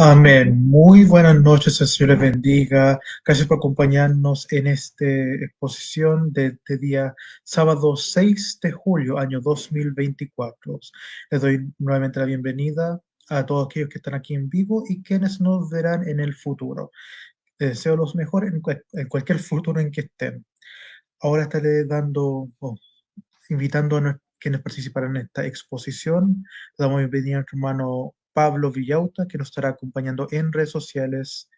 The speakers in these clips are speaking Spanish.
Amén. Muy buenas noches, el Señor les bendiga. Gracias por acompañarnos en esta exposición de este día sábado 6 de julio, año 2024. Les doy nuevamente la bienvenida a todos aquellos que están aquí en vivo y quienes nos verán en el futuro. Les deseo los mejores en cualquier futuro en que estén. Ahora estaré invitando a quienes participarán en esta exposición. Le damos bienvenida a nuestro hermano Pablo Villauta, que nos estará acompañando en redes sociales,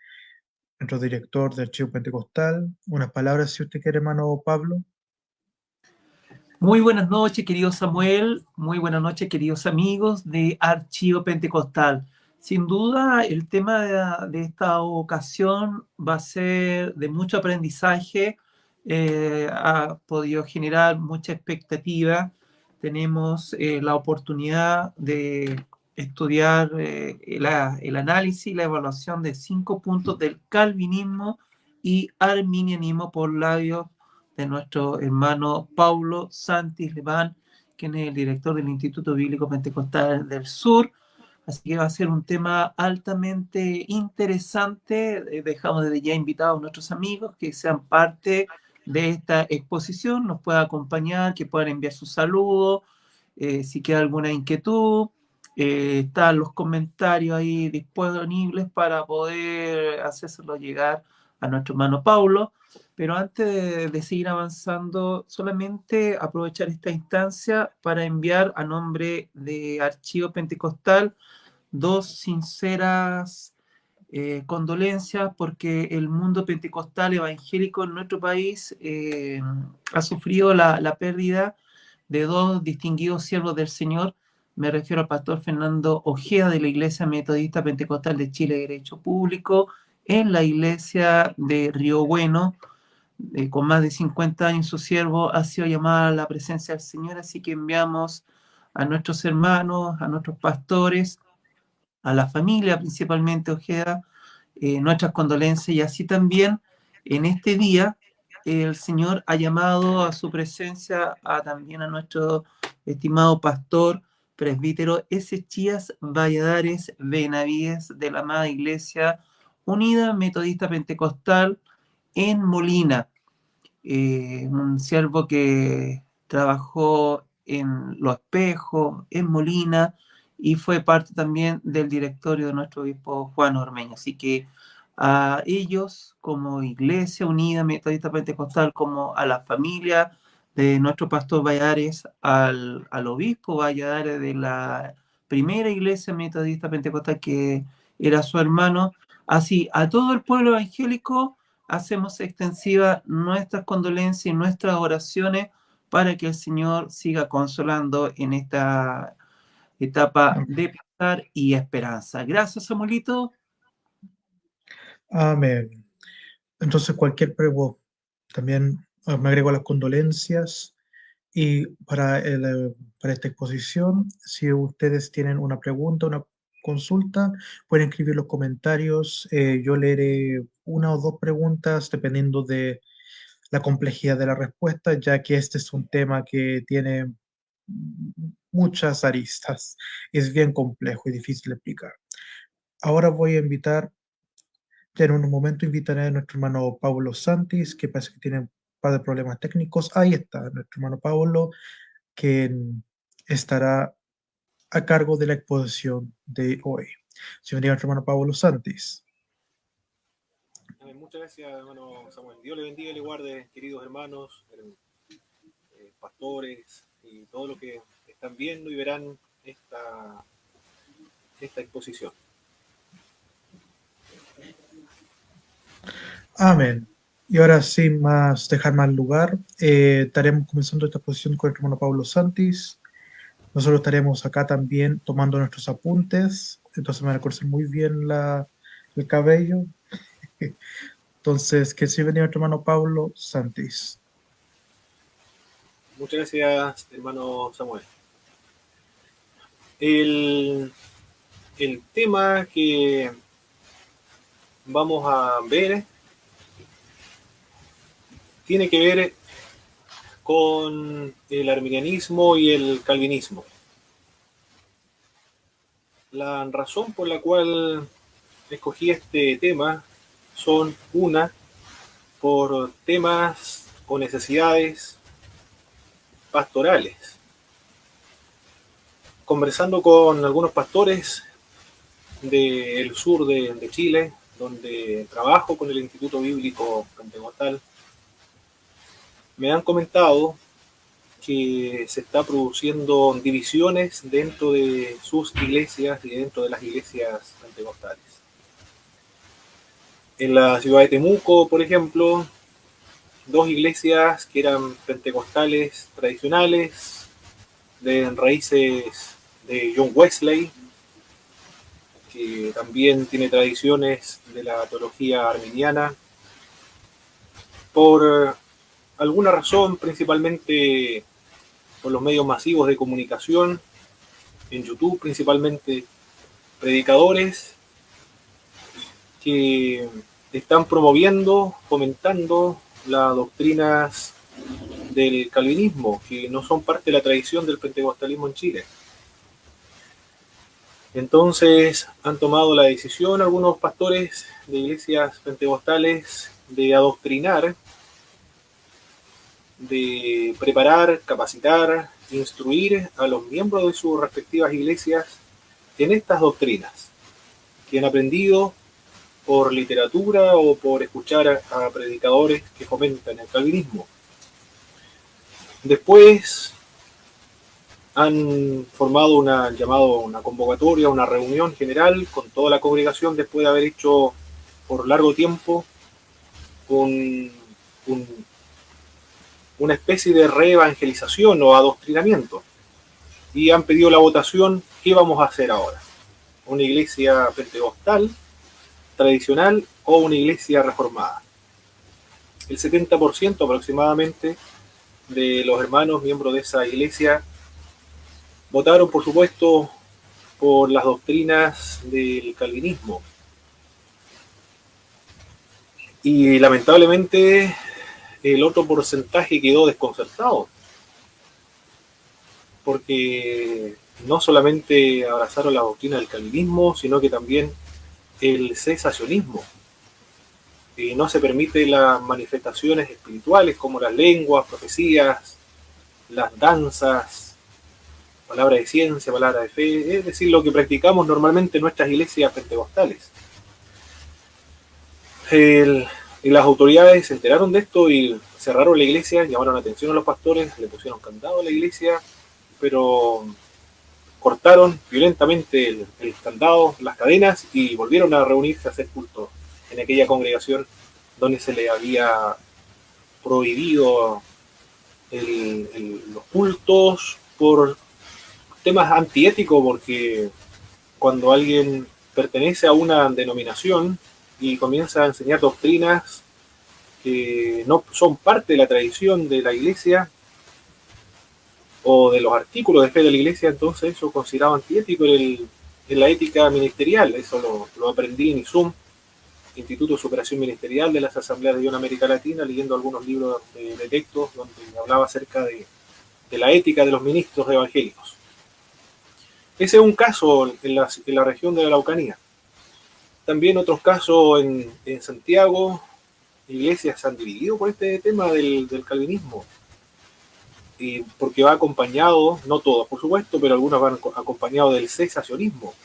nuestro director de Archivo Pentecostal. Unas palabras, si usted quiere, hermano Pablo. Muy buenas noches, querido Samuel. Muy buenas noches, queridos amigos de Archivo Pentecostal. Sin duda, el tema de esta ocasión va a ser de mucho aprendizaje. Ha podido generar mucha expectativa. Tenemos la oportunidad de estudiar el análisis y la evaluación de 5 puntos del calvinismo y arminianismo por labios de nuestro hermano Paulo Santis Leván, quien es el director del Instituto Bíblico Pentecostal del Sur. Así que va a ser un tema altamente interesante. Dejamos desde ya invitados a nuestros amigos que sean parte de esta exposición, nos puedan acompañar, que puedan enviar sus saludos, si queda alguna inquietud. Están los comentarios ahí disponibles para poder hacérselo llegar a nuestro hermano Paulo. Pero antes de seguir avanzando, solamente aprovechar esta instancia para enviar a nombre de Archivo Pentecostal 2 sinceras condolencias, porque el mundo pentecostal evangélico en nuestro país ha sufrido la pérdida de 2 distinguidos siervos del Señor. Me refiero al pastor Fernando Ojeda, de la Iglesia Metodista Pentecostal de Chile de Derecho Público, en la iglesia de Río Bueno. Con más de 50 años su siervo ha sido llamado a la presencia del Señor, así que enviamos a nuestros hermanos, a nuestros pastores, a la familia principalmente Ojeda, nuestras condolencias. Y así también en este día el Señor ha llamado a su presencia también a nuestro estimado pastor presbítero Ezechías Valladares Benavides, de la amada Iglesia Unida Metodista Pentecostal en Molina. Un siervo que trabajó en Los Espejos, en Molina, y fue parte también del directorio de nuestro obispo Juan Ormeño. Así que a ellos, como Iglesia Unida Metodista Pentecostal, como a la familia de nuestro pastor Valladares, al obispo Valladares de la primera iglesia metodista pentecostal que era su hermano, así a todo el pueblo evangélico hacemos extensiva nuestras condolencias y nuestras oraciones para que el Señor siga consolando en esta etapa de pesar y esperanza. Gracias, Samuelito. Amén. Entonces, cualquier pregunta, también me agrego a las condolencias y para esta exposición, si ustedes tienen una pregunta, una consulta, pueden escribir los comentarios. Yo leeré una o dos preguntas dependiendo de la complejidad de la respuesta, ya que este es un tema que tiene muchas aristas. Es bien complejo y difícil de explicar. Ahora voy a invitar, ya en un momento invitaré a nuestro hermano Pablo Santis, que parece que tiene un par de problemas técnicos. Ahí está, nuestro hermano Pablo, que estará a cargo de la exposición de hoy. Si bendiga a nuestro hermano Pablo Santis. Muchas gracias, hermano Samuel. Dios le bendiga y le guarde, queridos hermanos, pastores y todos los que están viendo y verán esta exposición. Amén. Y ahora, sin más dejar más lugar, estaremos comenzando esta exposición con el hermano Pablo Santis. Nosotros estaremos acá también tomando nuestros apuntes, entonces me van a cortar muy bien el cabello. Entonces, que sí venía nuestro hermano Pablo Santis. Muchas gracias, hermano Samuel. El tema que vamos a ver tiene que ver con el arminianismo y el calvinismo. La razón por la cual escogí este tema son por temas o necesidades pastorales. Conversando con algunos pastores del sur de Chile, donde trabajo con el Instituto Bíblico Pentecostal, me han comentado que se está produciendo divisiones dentro de sus iglesias y dentro de las iglesias pentecostales. En la ciudad de Temuco, por ejemplo, dos iglesias que eran pentecostales tradicionales, de raíces de John Wesley, que también tiene tradiciones de la teología arminiana, por alguna razón, principalmente por los medios masivos de comunicación, en YouTube principalmente, predicadores que están promoviendo, fomentando las doctrinas del calvinismo, que no son parte de la tradición del pentecostalismo en Chile. Entonces han tomado la decisión algunos pastores de iglesias pentecostales de adoctrinar, de preparar, capacitar, instruir a los miembros de sus respectivas iglesias en estas doctrinas que han aprendido por literatura o por escuchar a predicadores que fomentan el calvinismo. Después han formado una convocatoria, una reunión general con toda la congregación después de haber hecho por largo tiempo una especie de reevangelización o adoctrinamiento. Y han pedido la votación, ¿qué vamos a hacer ahora? ¿Una iglesia pentecostal tradicional o una iglesia reformada? El 70% aproximadamente de los hermanos miembros de esa iglesia votaron, por supuesto, por las doctrinas del calvinismo. Y lamentablemente el otro porcentaje quedó desconcertado, porque no solamente abrazaron la doctrina del calvinismo, sino que también el cesacionismo. Y no se permite las manifestaciones espirituales como las lenguas, profecías, las danzas, palabra de ciencia, palabra de fe, es decir, lo que practicamos normalmente en nuestras iglesias pentecostales. Y las autoridades se enteraron de esto y cerraron la iglesia, llamaron la atención a los pastores, le pusieron candado a la iglesia, pero cortaron violentamente el candado, las cadenas, y volvieron a reunirse a hacer culto en aquella congregación donde se le había prohibido los cultos por temas antiéticos, porque cuando alguien pertenece a una denominación y comienza a enseñar doctrinas que no son parte de la tradición de la iglesia o de los artículos de fe de la iglesia, entonces eso considerado antiético en la ética ministerial. Eso lo aprendí en ISUM, Instituto de Superación Ministerial de las Asambleas de Dios en América Latina, leyendo algunos libros de textos donde hablaba acerca de la ética de los ministros evangélicos. Ese es un caso en la región de la Araucanía. También otros casos en Santiago, iglesias se han dividido por este tema del calvinismo, y porque va acompañado, no todos por supuesto, pero algunos van acompañados del cesacionismo.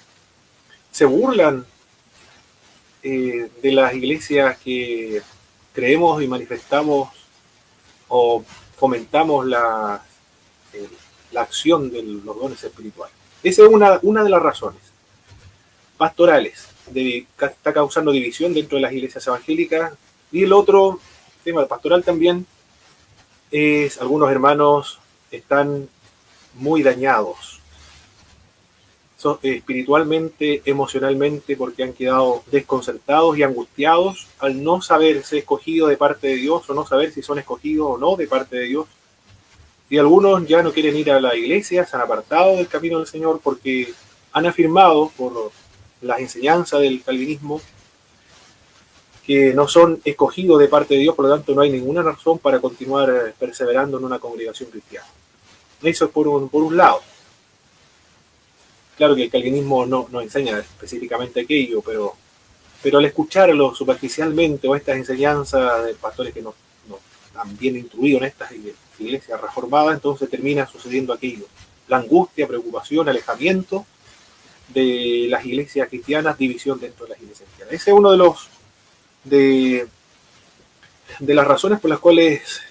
Se burlan de las iglesias que creemos y manifestamos o fomentamos la acción de los dones espirituales. Esa es una de las razones pastorales, está causando división dentro de las iglesias evangélicas. Y el otro tema pastoral también es algunos están muy dañados espiritualmente, emocionalmente, porque han quedado desconcertados y angustiados al no saber ser escogidos de parte de Dios, o no saber si son escogidos o no de parte de Dios. Y algunos ya no quieren ir a la iglesia, se han apartado del camino del Señor porque han afirmado por las enseñanzas del calvinismo que no son escogidos de parte de Dios, por lo tanto no hay ninguna razón para continuar perseverando en una congregación cristiana. Eso es por un lado. Claro que el calvinismo no enseña específicamente aquello, pero al escucharlo superficialmente, o estas enseñanzas de pastores que no están bien instruidos en estas iglesias reformadas, entonces termina sucediendo aquello. La angustia, preocupación, alejamiento de las iglesias cristianas, división dentro de las iglesias cristianas. Ese es uno de las razones por las cuales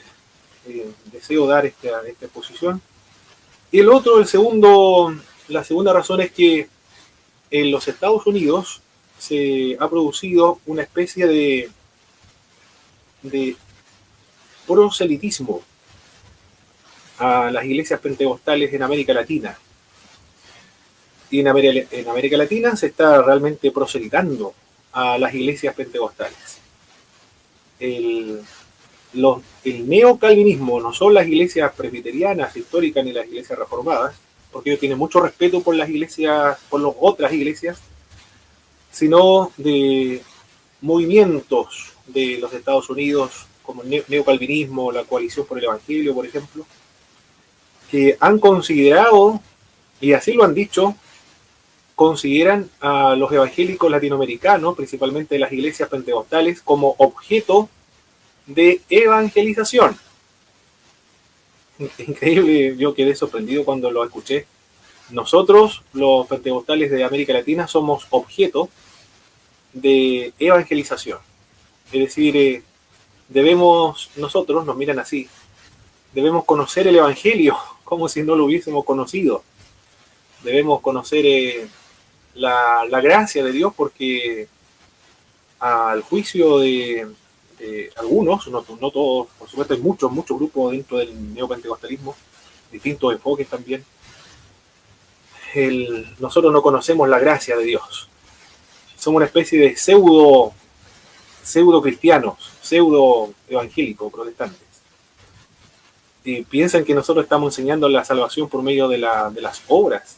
deseo dar esta exposición. Y el otro, la segunda razón es que en los Estados Unidos se ha producido una especie de proselitismo a las iglesias pentecostales en América Latina. Y en América Latina se está realmente proselitando a las iglesias pentecostales. El neocalvinismo no son las iglesias presbiterianas históricas ni las iglesias reformadas, porque ellos tienen mucho respeto por las otras iglesias, sino de movimientos de los Estados Unidos, como el neocalvinismo, la Coalición por el Evangelio, por ejemplo, que han considerado, y así lo han dicho, consideran a los evangélicos latinoamericanos, principalmente las iglesias pentecostales, como objeto de evangelización. Increíble, yo quedé sorprendido cuando lo escuché. Nosotros, los pentecostales de América Latina, somos objeto de evangelización. Es decir, nosotros nos miran así, debemos conocer el evangelio como si no lo hubiésemos conocido. Debemos conocer la gracia de Dios, porque al juicio de algunos, no todos, por supuesto hay muchos grupos dentro del neopentecostalismo, distintos enfoques también, nosotros no conocemos la gracia de Dios. Somos una especie de pseudo cristianos, pseudo evangélicos, protestantes. Y piensan que nosotros estamos enseñando la salvación por medio de las obras,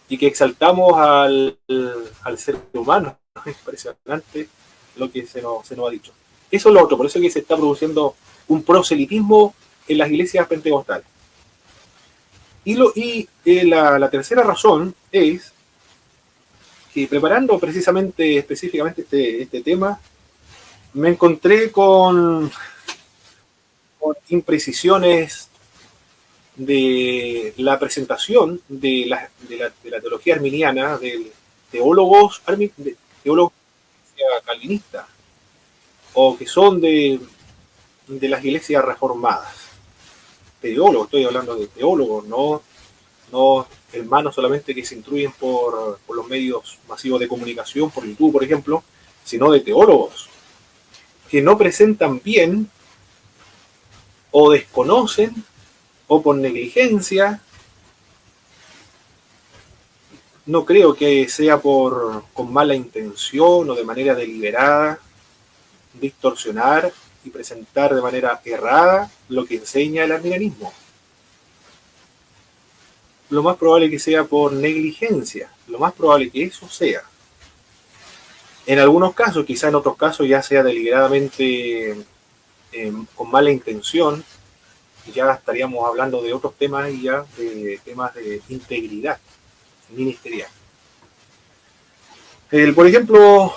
y que exaltamos al ser humano. Es impresionante lo que se nos ha dicho. Eso es lo otro, por eso es que se está produciendo un proselitismo en las iglesias pentecostales. Y la tercera razón es que, preparando específicamente este tema, me encontré con imprecisiones de la presentación de la teología arminiana, de teólogos calvinistas, o que son de las iglesias reformadas. Teólogos, estoy hablando de teólogos, no hermanos solamente que se instruyen por los medios masivos de comunicación, por YouTube, por ejemplo, sino de teólogos que no presentan bien o desconocen o por negligencia, no creo que sea con mala intención o de manera deliberada, distorsionar y presentar de manera errada lo que enseña el arminianismo. Lo más probable que sea por negligencia, lo más probable que eso sea. En algunos casos, quizá en otros casos ya sea deliberadamente con mala intención, ya estaríamos hablando de otros temas y ya de temas de integridad ministerial. Por ejemplo,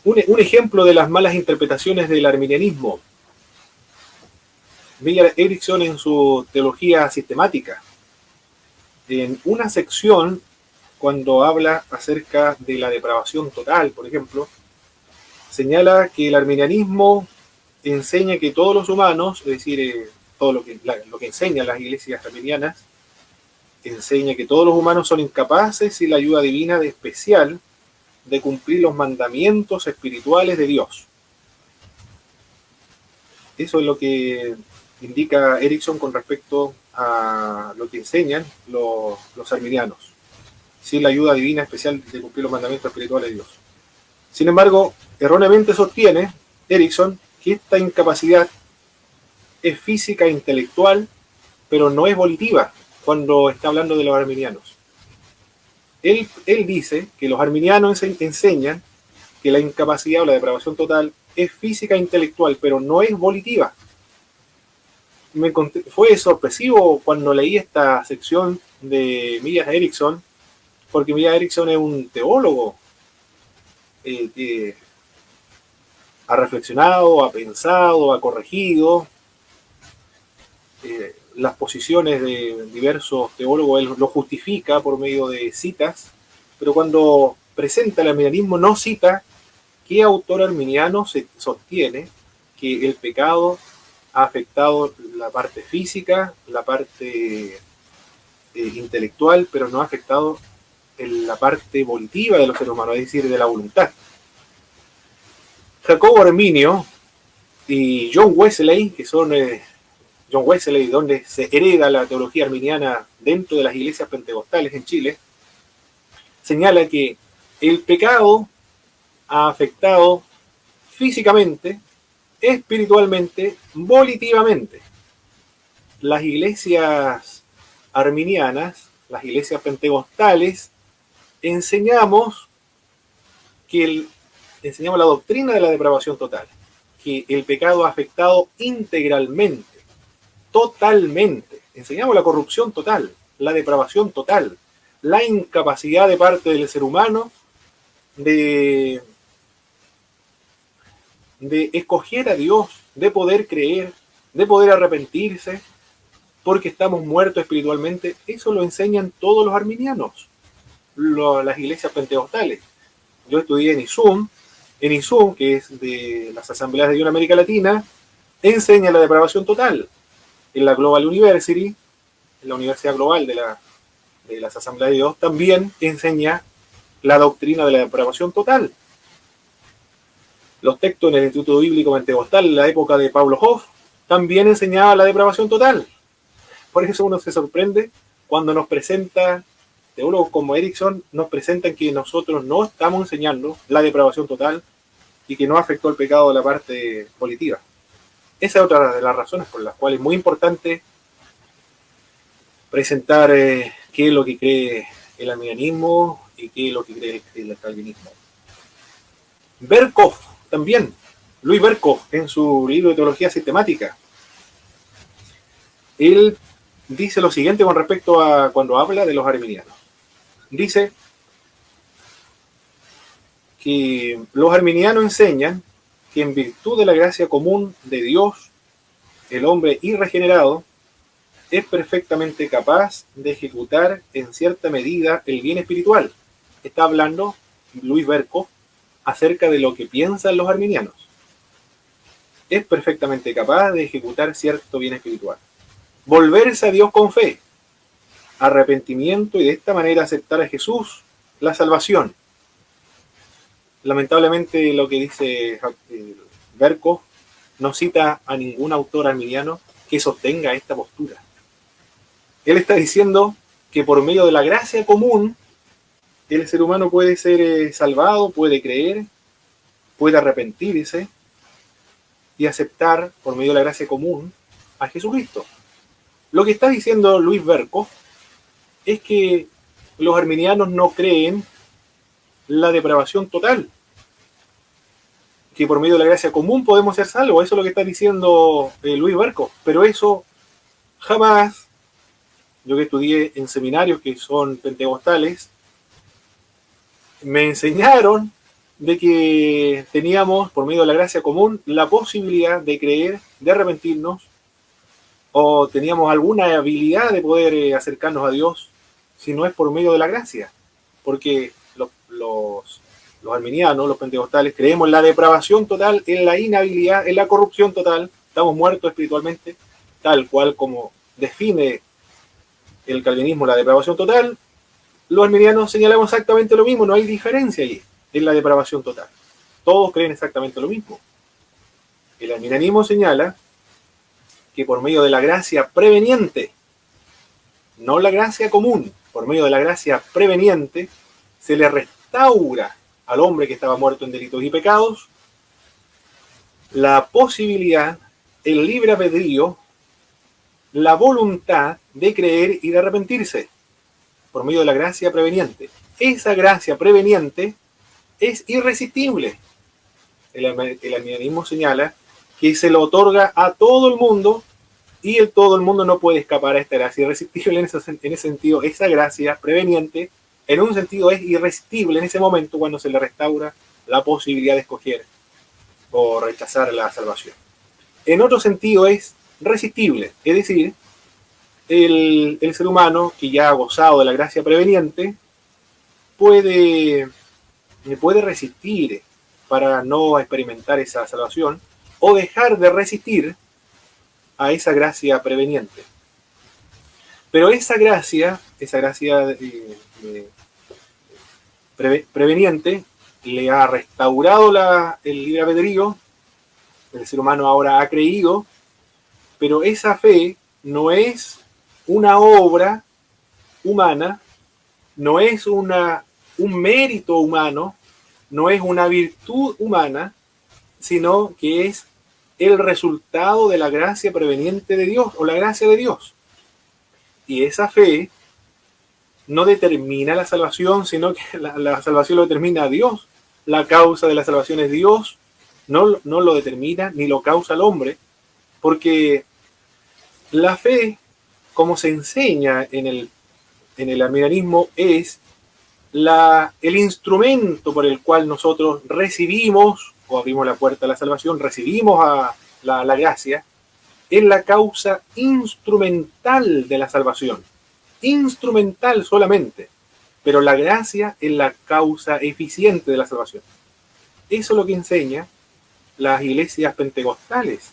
un ejemplo de las malas interpretaciones del arminianismo. Villar Erickson en su teología sistemática, en una sección, cuando habla acerca de la depravación total, por ejemplo, señala que el arminianismo enseña que todos los humanos, es decir, todo lo que enseñan las iglesias arminianas, enseña que todos los humanos son incapaces sin la ayuda divina de especial de cumplir los mandamientos espirituales de Dios. Eso es lo que indica Erickson con respecto a lo que enseñan los arminianos, sin la ayuda divina especial de cumplir los mandamientos espirituales de Dios. Sin embargo, erróneamente sostiene Erickson que esta incapacidad es física e intelectual, pero no es volitiva cuando está hablando de los arminianos. Él dice que los arminianos enseñan que la incapacidad o la depravación total es física e intelectual, pero no es volitiva. Fue sorpresivo cuando leí esta sección de Villar Erickson, porque Villar Erickson es un teólogo que ha reflexionado, ha pensado, ha corregido las posiciones de diversos teólogos. Él lo justifica por medio de citas, pero cuando presenta el arminianismo no cita qué autor arminiano se sostiene que el pecado ha afectado la parte física, la parte intelectual, pero no ha afectado la parte volitiva de los seres humanos, es decir, de la voluntad. Jacobo Arminio y John Wesley, que son John Wesley, donde se hereda la teología arminiana dentro de las iglesias pentecostales en Chile, señala que el pecado ha afectado físicamente, espiritualmente, volitivamente. Las iglesias arminianas, las iglesias pentecostales, enseñamos la doctrina de la depravación total, que el pecado ha afectado integralmente, totalmente. Enseñamos la corrupción total, la depravación total, la incapacidad de parte del ser humano de escoger a Dios, de poder creer, de poder arrepentirse, porque estamos muertos espiritualmente. Eso lo enseñan todos los arminianos, las iglesias pentecostales. Yo estudié en ISUM, que es de las Asambleas de Dios en América Latina, enseña la depravación total. En la Global University, en la Universidad Global de las Asambleas de Dios, también enseña la doctrina de la depravación total. Los textos en el Instituto Bíblico Pentecostal, en la época de Pablo Hoff, también enseñaba la depravación total. Por eso uno se sorprende cuando nos presenta, teólogos como Erickson, nos presentan que nosotros no estamos enseñando la depravación total y que no afectó el pecado de la parte volitiva. Esa es otra de las razones por las cuales es muy importante presentar qué es lo que cree el arminianismo y qué es lo que cree el calvinismo. Berkhoff, también, Luis Berkhoff, en su libro de teología sistemática, él dice lo siguiente con respecto a cuando habla de los arminianos. Dice que los arminianos enseñan que en virtud de la gracia común de Dios, el hombre irregenerado es perfectamente capaz de ejecutar en cierta medida el bien espiritual. Está hablando Luis Berkhof acerca de lo que piensan los arminianos. Es perfectamente capaz de ejecutar cierto bien espiritual. Volverse a Dios con fe, arrepentimiento y de esta manera aceptar a Jesús, la salvación. Lamentablemente lo que dice Berkhof no cita a ningún autor arminiano que sostenga esta postura. Él está diciendo que por medio de la gracia común el ser humano puede ser salvado, puede creer, puede arrepentirse y aceptar por medio de la gracia común a Jesucristo. Lo que está diciendo Luis Berkhof es que los arminianos no creen la depravación total, que por medio de la gracia común podemos ser salvos. Eso es lo que está diciendo Luis Berkhof, pero eso jamás, yo que estudié en seminarios que son pentecostales, me enseñaron de que teníamos, por medio de la gracia común, la posibilidad de creer, de arrepentirnos, o teníamos alguna habilidad de poder acercarnos a Dios, si no es por medio de la gracia. Porque los arminianos, los pentecostales, creemos en la depravación total, en la inhabilidad, en la corrupción total, estamos muertos espiritualmente, tal cual como define el calvinismo la depravación total. Los arminianos señalamos exactamente lo mismo, no hay diferencia ahí en la depravación total. Todos creen exactamente lo mismo. El arminianismo señala que por medio de la gracia preveniente, no la gracia común, por medio de la gracia preveniente, se le restaura al hombre que estaba muerto en delitos y pecados la posibilidad, el libre albedrío, la voluntad de creer y de arrepentirse por medio de la gracia preveniente. Esa gracia preveniente es irresistible. El arminianismo señala que se lo otorga a todo el mundo y todo el mundo no puede escapar a esta gracia irresistible. En ese sentido, esa gracia preveniente, en un sentido, es irresistible en ese momento cuando se le restaura la posibilidad de escoger o rechazar la salvación. En otro sentido, es resistible, es decir, el ser humano que ya ha gozado de la gracia preveniente puede resistir para no experimentar esa salvación o dejar de resistir a esa gracia preveniente. Pero esa gracia preveniente le ha restaurado el libre albedrío, el ser humano ahora ha creído, pero esa fe no es una obra humana, no es un mérito humano, no es una virtud humana, sino que es el resultado de la gracia preveniente de Dios o la gracia de Dios. Y esa fe no determina la salvación, sino que la salvación lo determina Dios. La causa de la salvación es Dios, no lo determina ni lo causa el hombre, porque la fe, como se enseña en el arminianismo, es el instrumento por el cual nosotros recibimos o abrimos la puerta a la salvación, recibimos a la gracia, es la causa instrumental de la salvación. Instrumental solamente, pero la gracia es la causa eficiente de la salvación. Eso es lo que enseña las iglesias pentecostales,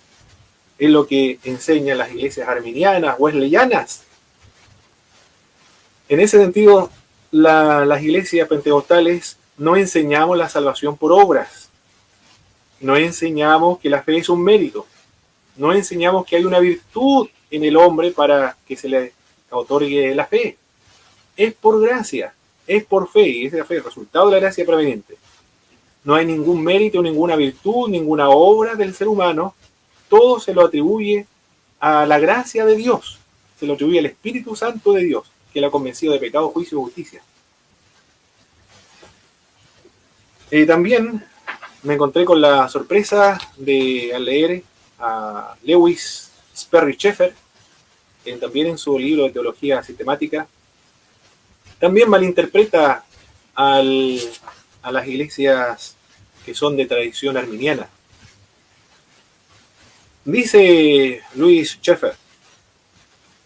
es lo que enseñan las iglesias arminianas, wesleyanas. En ese sentido, las iglesias pentecostales no enseñamos la salvación por obras, no enseñamos que la fe es un mérito, no enseñamos que hay una virtud en el hombre para que se le otorgue la fe. Es por gracia, es por fe, y esa fe es el resultado de la gracia preveniente. No hay ningún mérito, ninguna virtud, ninguna obra del ser humano, todo se lo atribuye a la gracia de Dios, se lo atribuye al Espíritu Santo de Dios, que lo ha convencido de pecado, juicio y justicia. También me encontré con la sorpresa de al leer a Lewis Sperry Chafer, también en su libro de teología sistemática, también malinterpreta a las iglesias que son de tradición arminiana. Dice Lewis Chafer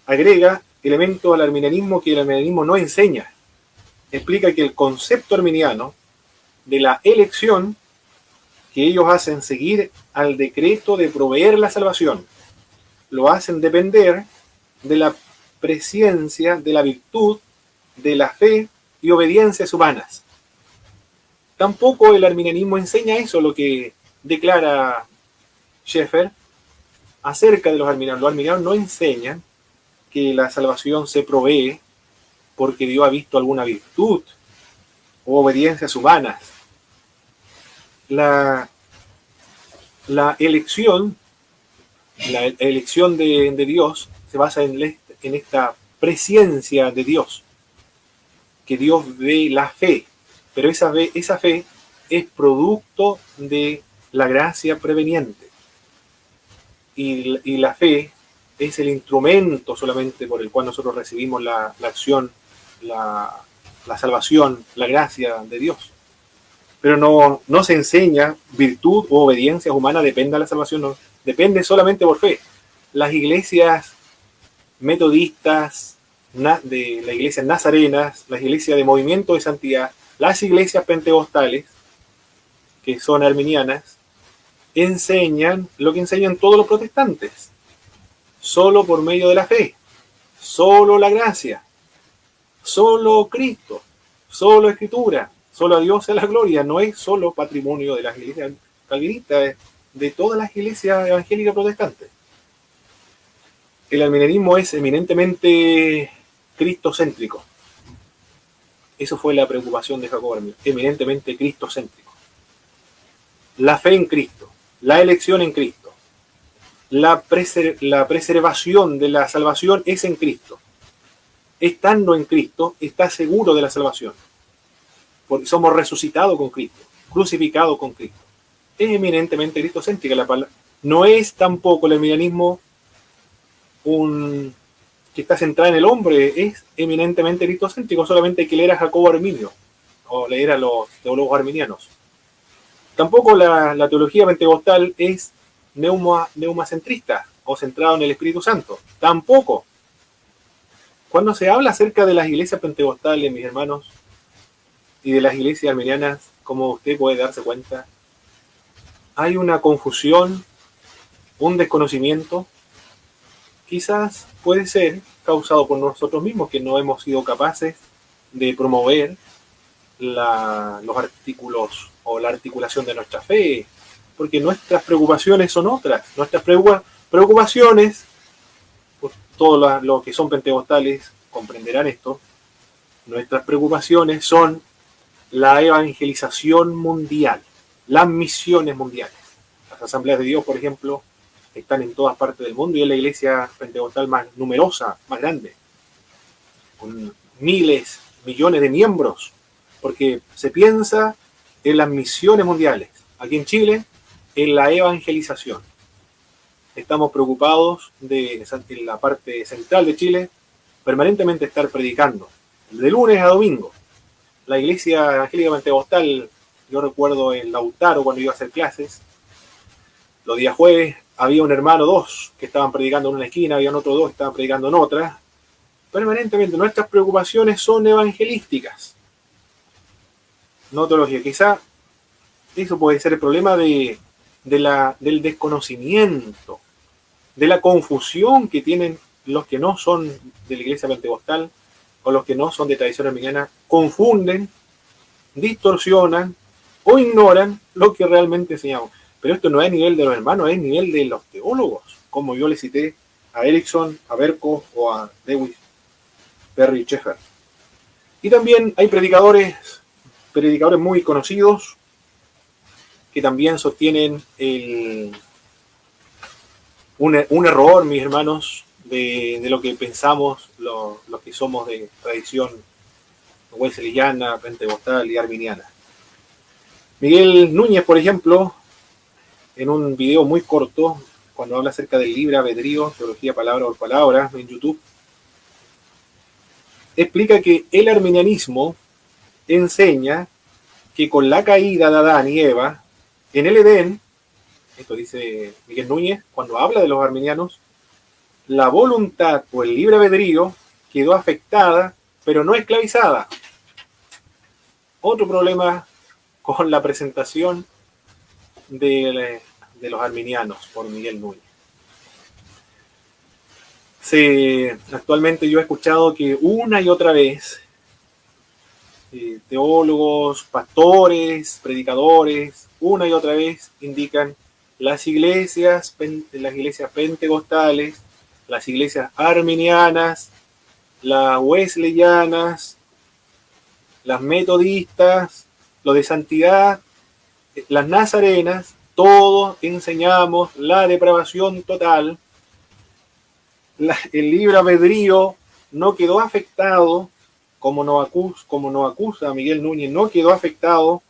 agrega elementos al arminianismo que el arminianismo no enseña. Explica que el concepto arminiano de la elección, que ellos hacen seguir al decreto de proveer la salvación, lo hacen depender de la presciencia, de la virtud, de la fe y obediencias humanas. Tampoco el arminianismo enseña eso, lo que declara Schaeffer acerca de los arminianos. Los arminianos no enseñan que la salvación se provee porque Dios ha visto alguna virtud o obediencias humanas. La elección de Dios se basa en esta presciencia de Dios, que Dios ve la fe, pero esa fe es producto de la gracia preveniente. Y la fe es el instrumento solamente por el cual nosotros recibimos la acción, la salvación, la gracia de Dios. Pero no se enseña virtud o obediencia humana depende de la salvación, no, depende solamente por fe. Las iglesias metodistas, de las iglesias nazarenas, las iglesias de movimiento de santidad, las iglesias pentecostales, que son arminianas, enseñan lo que enseñan todos los protestantes, solo por medio de la fe, solo la gracia, solo Cristo, solo Escritura, solo a Dios sea la gloria. No es solo patrimonio de las iglesias calvinistas, de todas las iglesias evangélicas protestantes. El arminianismo es eminentemente cristocéntrico. Eso fue la preocupación de Jacobo Arminiano, eminentemente cristocéntrico. La fe en Cristo, la elección en Cristo, la preservación de la salvación es en Cristo. Estando en Cristo, está seguro de la salvación. Porque somos resucitados con Cristo, crucificados con Cristo. Es eminentemente cristocéntrica la palabra. No es tampoco el arminianismo que está centrado en el hombre, es eminentemente cristocéntrico. Solamente hay que leer a Jacobo Arminio o leer a los teólogos arminianos. Tampoco la teología pentecostal es neumacentrista o centrado en el Espíritu Santo. Tampoco. Cuando se habla acerca de las iglesias pentecostales, mis hermanos, y de las iglesias arminianas, como usted puede darse cuenta, hay una confusión, un desconocimiento, quizás puede ser causado por nosotros mismos, que no hemos sido capaces de promover los artículos o la articulación de nuestra fe, porque nuestras preocupaciones son otras. Nuestras preocupaciones, pues, todos los que son pentecostales comprenderán esto, nuestras preocupaciones son la evangelización mundial, las misiones mundiales. Las asambleas de Dios, por ejemplo, están en todas partes del mundo y es la iglesia pentecostal más numerosa, más grande, con miles, millones de miembros, porque se piensa en las misiones mundiales. Aquí en Chile, en la evangelización. Estamos preocupados en la parte central de Chile, permanentemente estar predicando, de lunes a domingo. La iglesia evangélica pentecostal, yo recuerdo en Lautaro cuando iba a hacer clases, los días jueves había un hermano, dos, que estaban predicando en una esquina, habían otros dos que estaban predicando en otra. Permanentemente nuestras preocupaciones son evangelísticas, no teología. Quizá eso puede ser el problema del desconocimiento, de la confusión que tienen los que no son de la iglesia pentecostal o los que no son de tradición arminiana. Confunden, distorsionan o ignoran lo que realmente enseñamos. Pero esto no es a nivel de los hermanos, es a nivel de los teólogos, como yo le cité a Erickson, a Berkov o a Lewis Perry Schaeffer. Y también hay predicadores muy conocidos que también sostienen un error, mis hermanos, de lo que pensamos los que somos de tradición wesleyana, pentecostal y arminiana. Miguel Núñez, por ejemplo, en un video muy corto, cuando habla acerca del libre albedrío, teología palabra por palabra, en YouTube, explica que el arminianismo enseña que con la caída de Adán y Eva, en el Edén, esto dice Miguel Núñez, cuando habla de los arminianos, la voluntad o el libre albedrío quedó afectada, pero no esclavizada. Otro problema con la presentación de los arminianos por Miguel Núñez. Actualmente yo he escuchado que una y otra vez teólogos, pastores, predicadores, una y otra vez indican las iglesias pentecostales, las iglesias arminianas, las wesleyanas, las metodistas, los de santidad, las nazarenas, todos enseñamos la depravación total. El libre albedrío no quedó afectado, como nos acusa Miguel Núñez, no quedó afectado,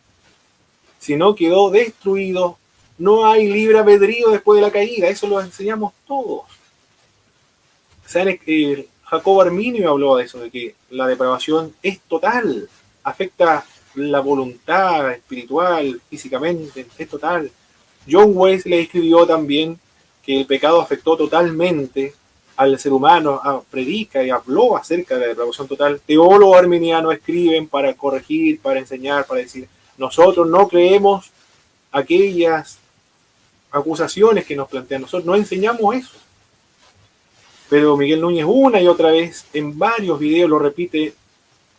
sino quedó destruido. No hay libre albedrío después de la caída, eso lo enseñamos todos. Jacobo Arminio habló de eso, de que la depravación es total, afecta la voluntad espiritual, físicamente, es total. John Wesley escribió también que el pecado afectó totalmente al ser humano, predica y habló acerca de la depravación total. Teólogos arminianos escriben para corregir, para enseñar, para decir, nosotros no creemos aquellas acusaciones que nos plantean, nosotros no enseñamos eso. Pero Miguel Núñez una y otra vez, en varios videos, lo repite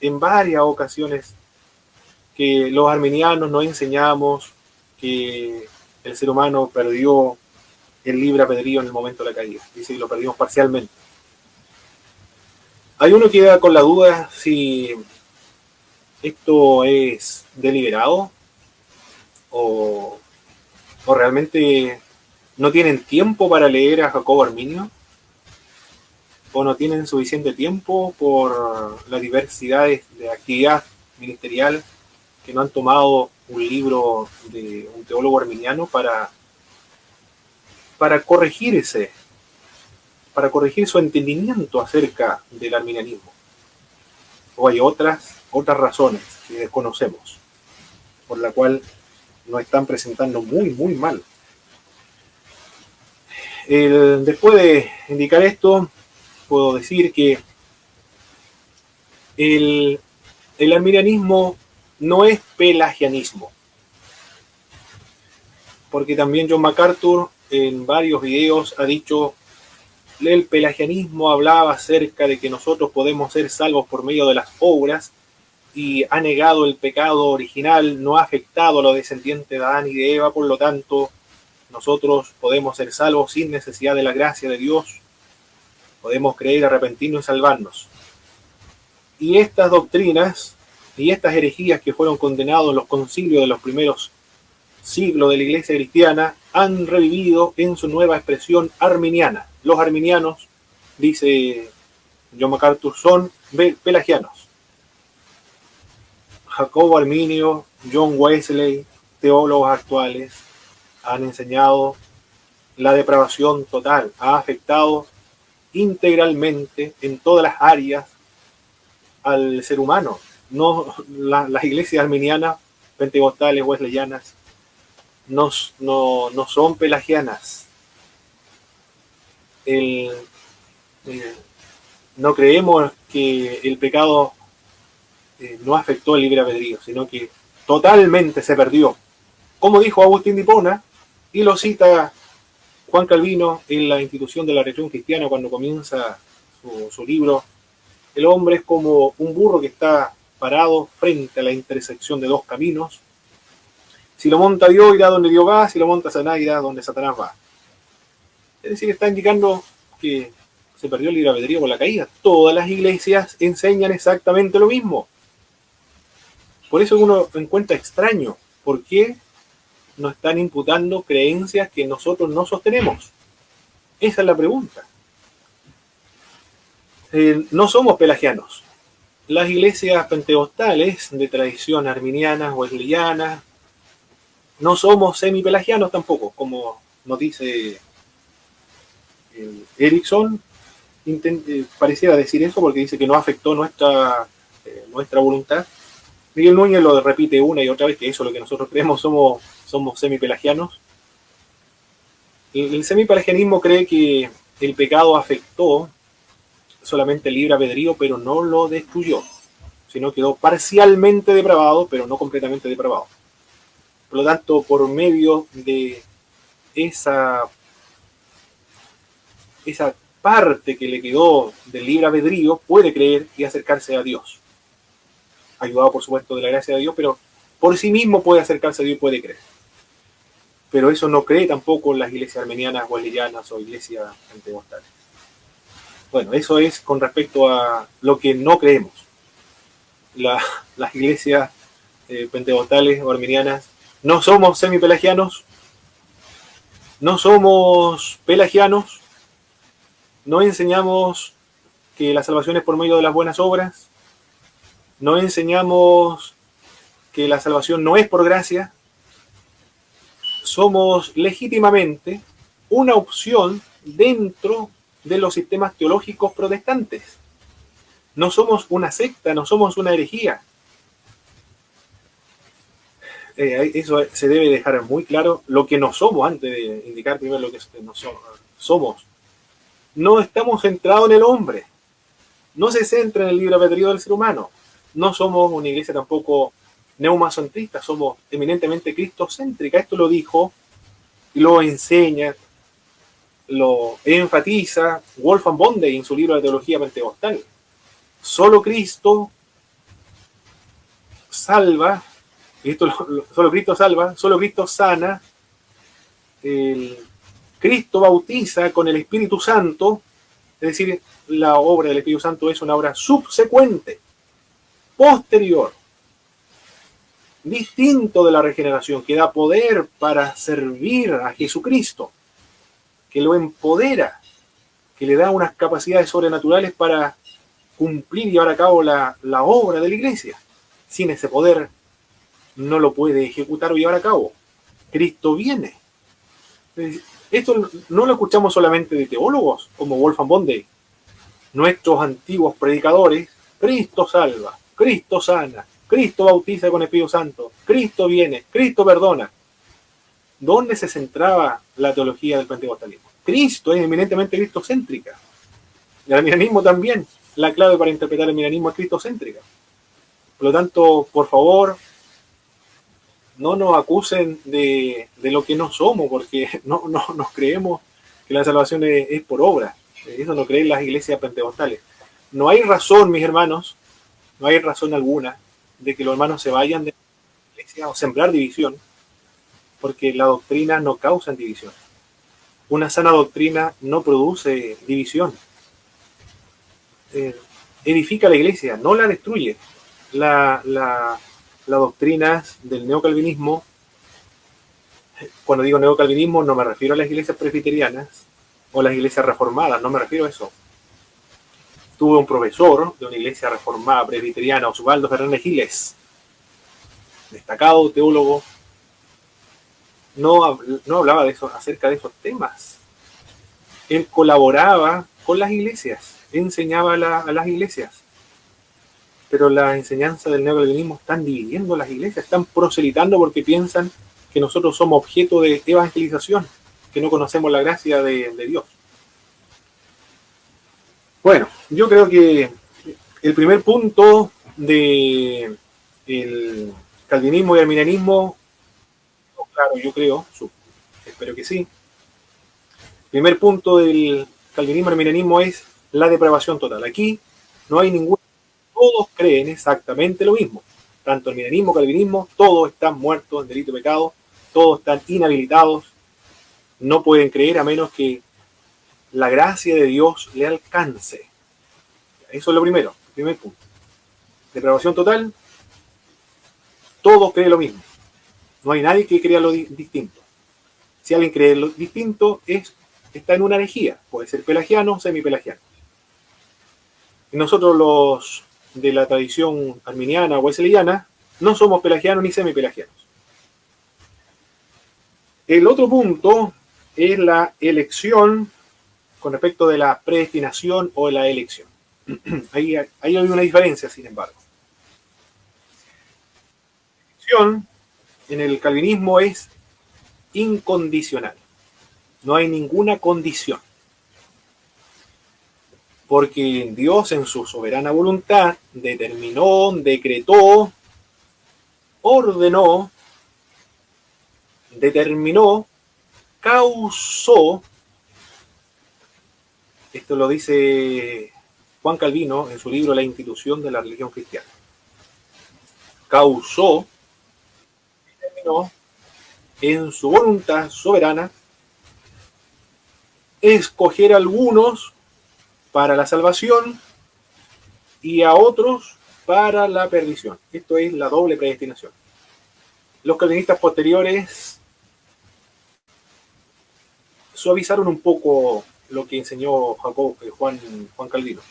en varias ocasiones, que los arminianos no enseñamos que el ser humano perdió el libre albedrío en el momento de la caída. Dice que lo perdimos parcialmente. Hay uno que queda con la duda si esto es deliberado o realmente no tienen tiempo para leer a Jacobo Arminio, o no tienen suficiente tiempo por la diversidad de actividad ministerial que no han tomado un libro de un teólogo arminiano para corregir su entendimiento acerca del arminianismo. O hay otras razones que desconocemos, por la cual nos están presentando muy, muy mal. Después de indicar esto, puedo decir que el arminianismo no es pelagianismo, porque también John MacArthur en varios videos ha dicho el pelagianismo hablaba acerca de que nosotros podemos ser salvos por medio de las obras y ha negado el pecado original, no ha afectado a los descendientes de Adán y de Eva, por lo tanto nosotros podemos ser salvos sin necesidad de la gracia de Dios, podemos creer, arrepentirnos y salvarnos. Y estas doctrinas y estas herejías que fueron condenados en los concilios de los primeros siglos de la Iglesia cristiana han revivido en su nueva expresión arminiana. Los arminianos, dice John MacArthur, son pelagianos. Jacobo Arminio, John Wesley, teólogos actuales, han enseñado la depravación total, ha afectado integralmente en todas las áreas al ser humano. No, las iglesias arminianas, pentecostales, wesleyanas, no son pelagianas. No creemos que el pecado no afectó el libre albedrío, sino que totalmente se perdió. Como dijo Agustín de Hipona, y lo cita Juan Calvino en la Institución de la Religión Cristiana cuando comienza su libro, el hombre es como un burro que está parado frente a la intersección de dos caminos. Si lo monta Dios, irá donde Dios va, si lo monta Satanás, irá donde Satanás va. Es decir, está indicando que se perdió el libre albedrío por la caída. Todas las iglesias enseñan exactamente lo mismo. Por eso uno encuentra extraño. ¿Por qué nos están imputando creencias que nosotros no sostenemos? Esa es la pregunta. No somos pelagianos. Las iglesias pentecostales de tradición arminiana, wesleyana, no somos semipelagianos tampoco, como nos dice Erickson. Pareciera decir eso porque dice que no afectó nuestra voluntad. Miguel Núñez lo repite una y otra vez, que eso es lo que nosotros creemos, somos semipelagianos. El semipelagianismo cree que el pecado afectó solamente el libre albedrío, pero no lo destruyó, sino quedó parcialmente depravado, pero no completamente depravado. Por lo tanto, por medio de esa parte que le quedó del libre albedrío, puede creer y acercarse a Dios. Ayudado, por supuesto, de la gracia de Dios, pero por sí mismo puede acercarse a Dios y puede creer. Pero eso no cree tampoco en las iglesias armenianas, wesleyanas o iglesias pentecostales. Bueno, eso es con respecto a lo que no creemos. Las iglesias pentecostales o armenianas no somos semipelagianos, no somos pelagianos, no enseñamos que la salvación es por medio de las buenas obras, no enseñamos que la salvación no es por gracia. Somos legítimamente una opción dentro de los sistemas teológicos protestantes. No somos una secta, no somos una herejía. Eso se debe dejar muy claro, lo que no somos, antes de indicar primero lo que no somos. No estamos centrados en el hombre, no se centra en el libre albedrío del ser humano. No somos una iglesia tampoco neumacentrista, somos eminentemente cristocéntrica. Esto lo dijo y lo enseña, lo enfatiza Wolfgang Bonde en su libro de teología pentecostal. Solo Cristo salva, y esto solo Cristo salva, solo Cristo sana, Cristo bautiza con el Espíritu Santo, es decir, la obra del Espíritu Santo es una obra subsecuente, posterior, distinto de la regeneración, que da poder para servir a Jesucristo, que lo empodera, que le da unas capacidades sobrenaturales para cumplir y llevar a cabo la obra de la iglesia. Sin ese poder no lo puede ejecutar o llevar a cabo. Cristo viene. Esto no lo escuchamos solamente de teólogos como Wolfgang Bonde. Nuestros antiguos predicadores: Cristo salva, Cristo sana, Cristo bautiza con Espíritu Santo, Cristo viene, Cristo perdona. ¿Dónde se centraba la teología del pentecostalismo? Cristo es eminentemente cristocéntrica. El arminianismo también. La clave para interpretar el arminianismo es cristocéntrica. Por lo tanto, por favor, no nos acusen de lo que no somos, porque no nos creemos que la salvación es por obra. Eso no creen las iglesias pentecostales. No hay razón, mis hermanos, no hay razón alguna de que los hermanos se vayan de la iglesia o sembrar división, porque la doctrina no causa división. Una sana doctrina no produce división. Edifica la iglesia, no la destruye. Las doctrinas del neocalvinismo, cuando digo neocalvinismo no me refiero a las iglesias presbiterianas o las iglesias reformadas, no me refiero a eso. Tuve un profesor de una iglesia reformada presbiteriana, Osvaldo Fernández Giles, destacado teólogo, no hablaba de eso, acerca de esos temas. Él colaboraba con las iglesias, enseñaba a las iglesias. Pero las enseñanzas del neocalvinismo están dividiendo las iglesias, están proselitando porque piensan que nosotros somos objeto de evangelización, que no conocemos la gracia de Dios. Bueno, yo creo que el primer punto del calvinismo y arminianismo, claro, yo creo, espero que sí. El primer punto del calvinismo y arminianismo es la depravación total. Aquí no hay ningún... Todos creen exactamente lo mismo. Tanto arminianismo, calvinismo, todos están muertos en delito y pecado, todos están inhabilitados, no pueden creer a menos que la gracia de Dios le alcance. Eso es lo primero, el primer punto. Depravación total, todos creen lo mismo. No hay nadie que crea lo distinto. Si alguien cree lo distinto, está en una herejía. Puede ser pelagiano o semipelagiano. Y nosotros los de la tradición arminiana o wesleyana no somos pelagianos ni semipelagianos. El otro punto es la elección con respecto de la predestinación o de la elección. Ahí hay una diferencia, sin embargo. La elección en el calvinismo es incondicional. No hay ninguna condición. Porque Dios en su soberana voluntad determinó, decretó, ordenó, determinó, causó, esto lo dice Juan Calvino en su libro La institución de la religión cristiana, causó, determinó, en su voluntad soberana, escoger a algunos para la salvación y a otros para la perdición. Esto es la doble predestinación. Los calvinistas posteriores suavizaron un poco lo que enseñó Juan Calvino.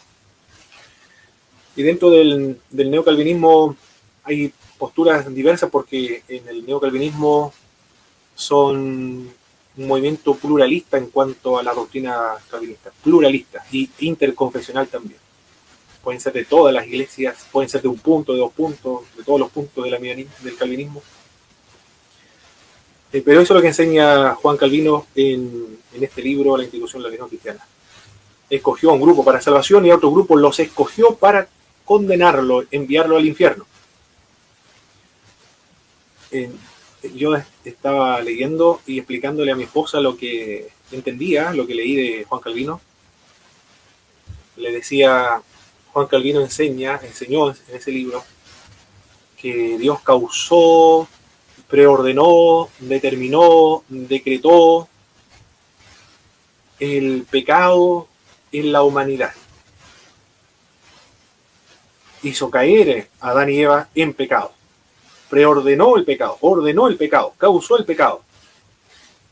Y dentro del neocalvinismo hay posturas diversas, porque en el neocalvinismo son un movimiento pluralista en cuanto a la doctrina calvinista, pluralista y interconfesional también. Pueden ser de todas las iglesias, pueden ser de un punto, de dos puntos, de todos los puntos del calvinismo. Pero eso es lo que enseña Juan Calvino en este libro, La institución de la religión cristiana. Escogió a un grupo para salvación y a otro grupo los escogió para condenarlo, enviarlo al infierno. Yo estaba leyendo y explicándole a mi esposa lo que entendía, lo que leí de Juan Calvino. Le decía, Juan Calvino enseñó en ese libro que Dios causó, preordenó, determinó, decretó el pecado en la humanidad. Hizo caer a Adán y Eva en pecado. Preordenó el pecado, ordenó el pecado, causó el pecado.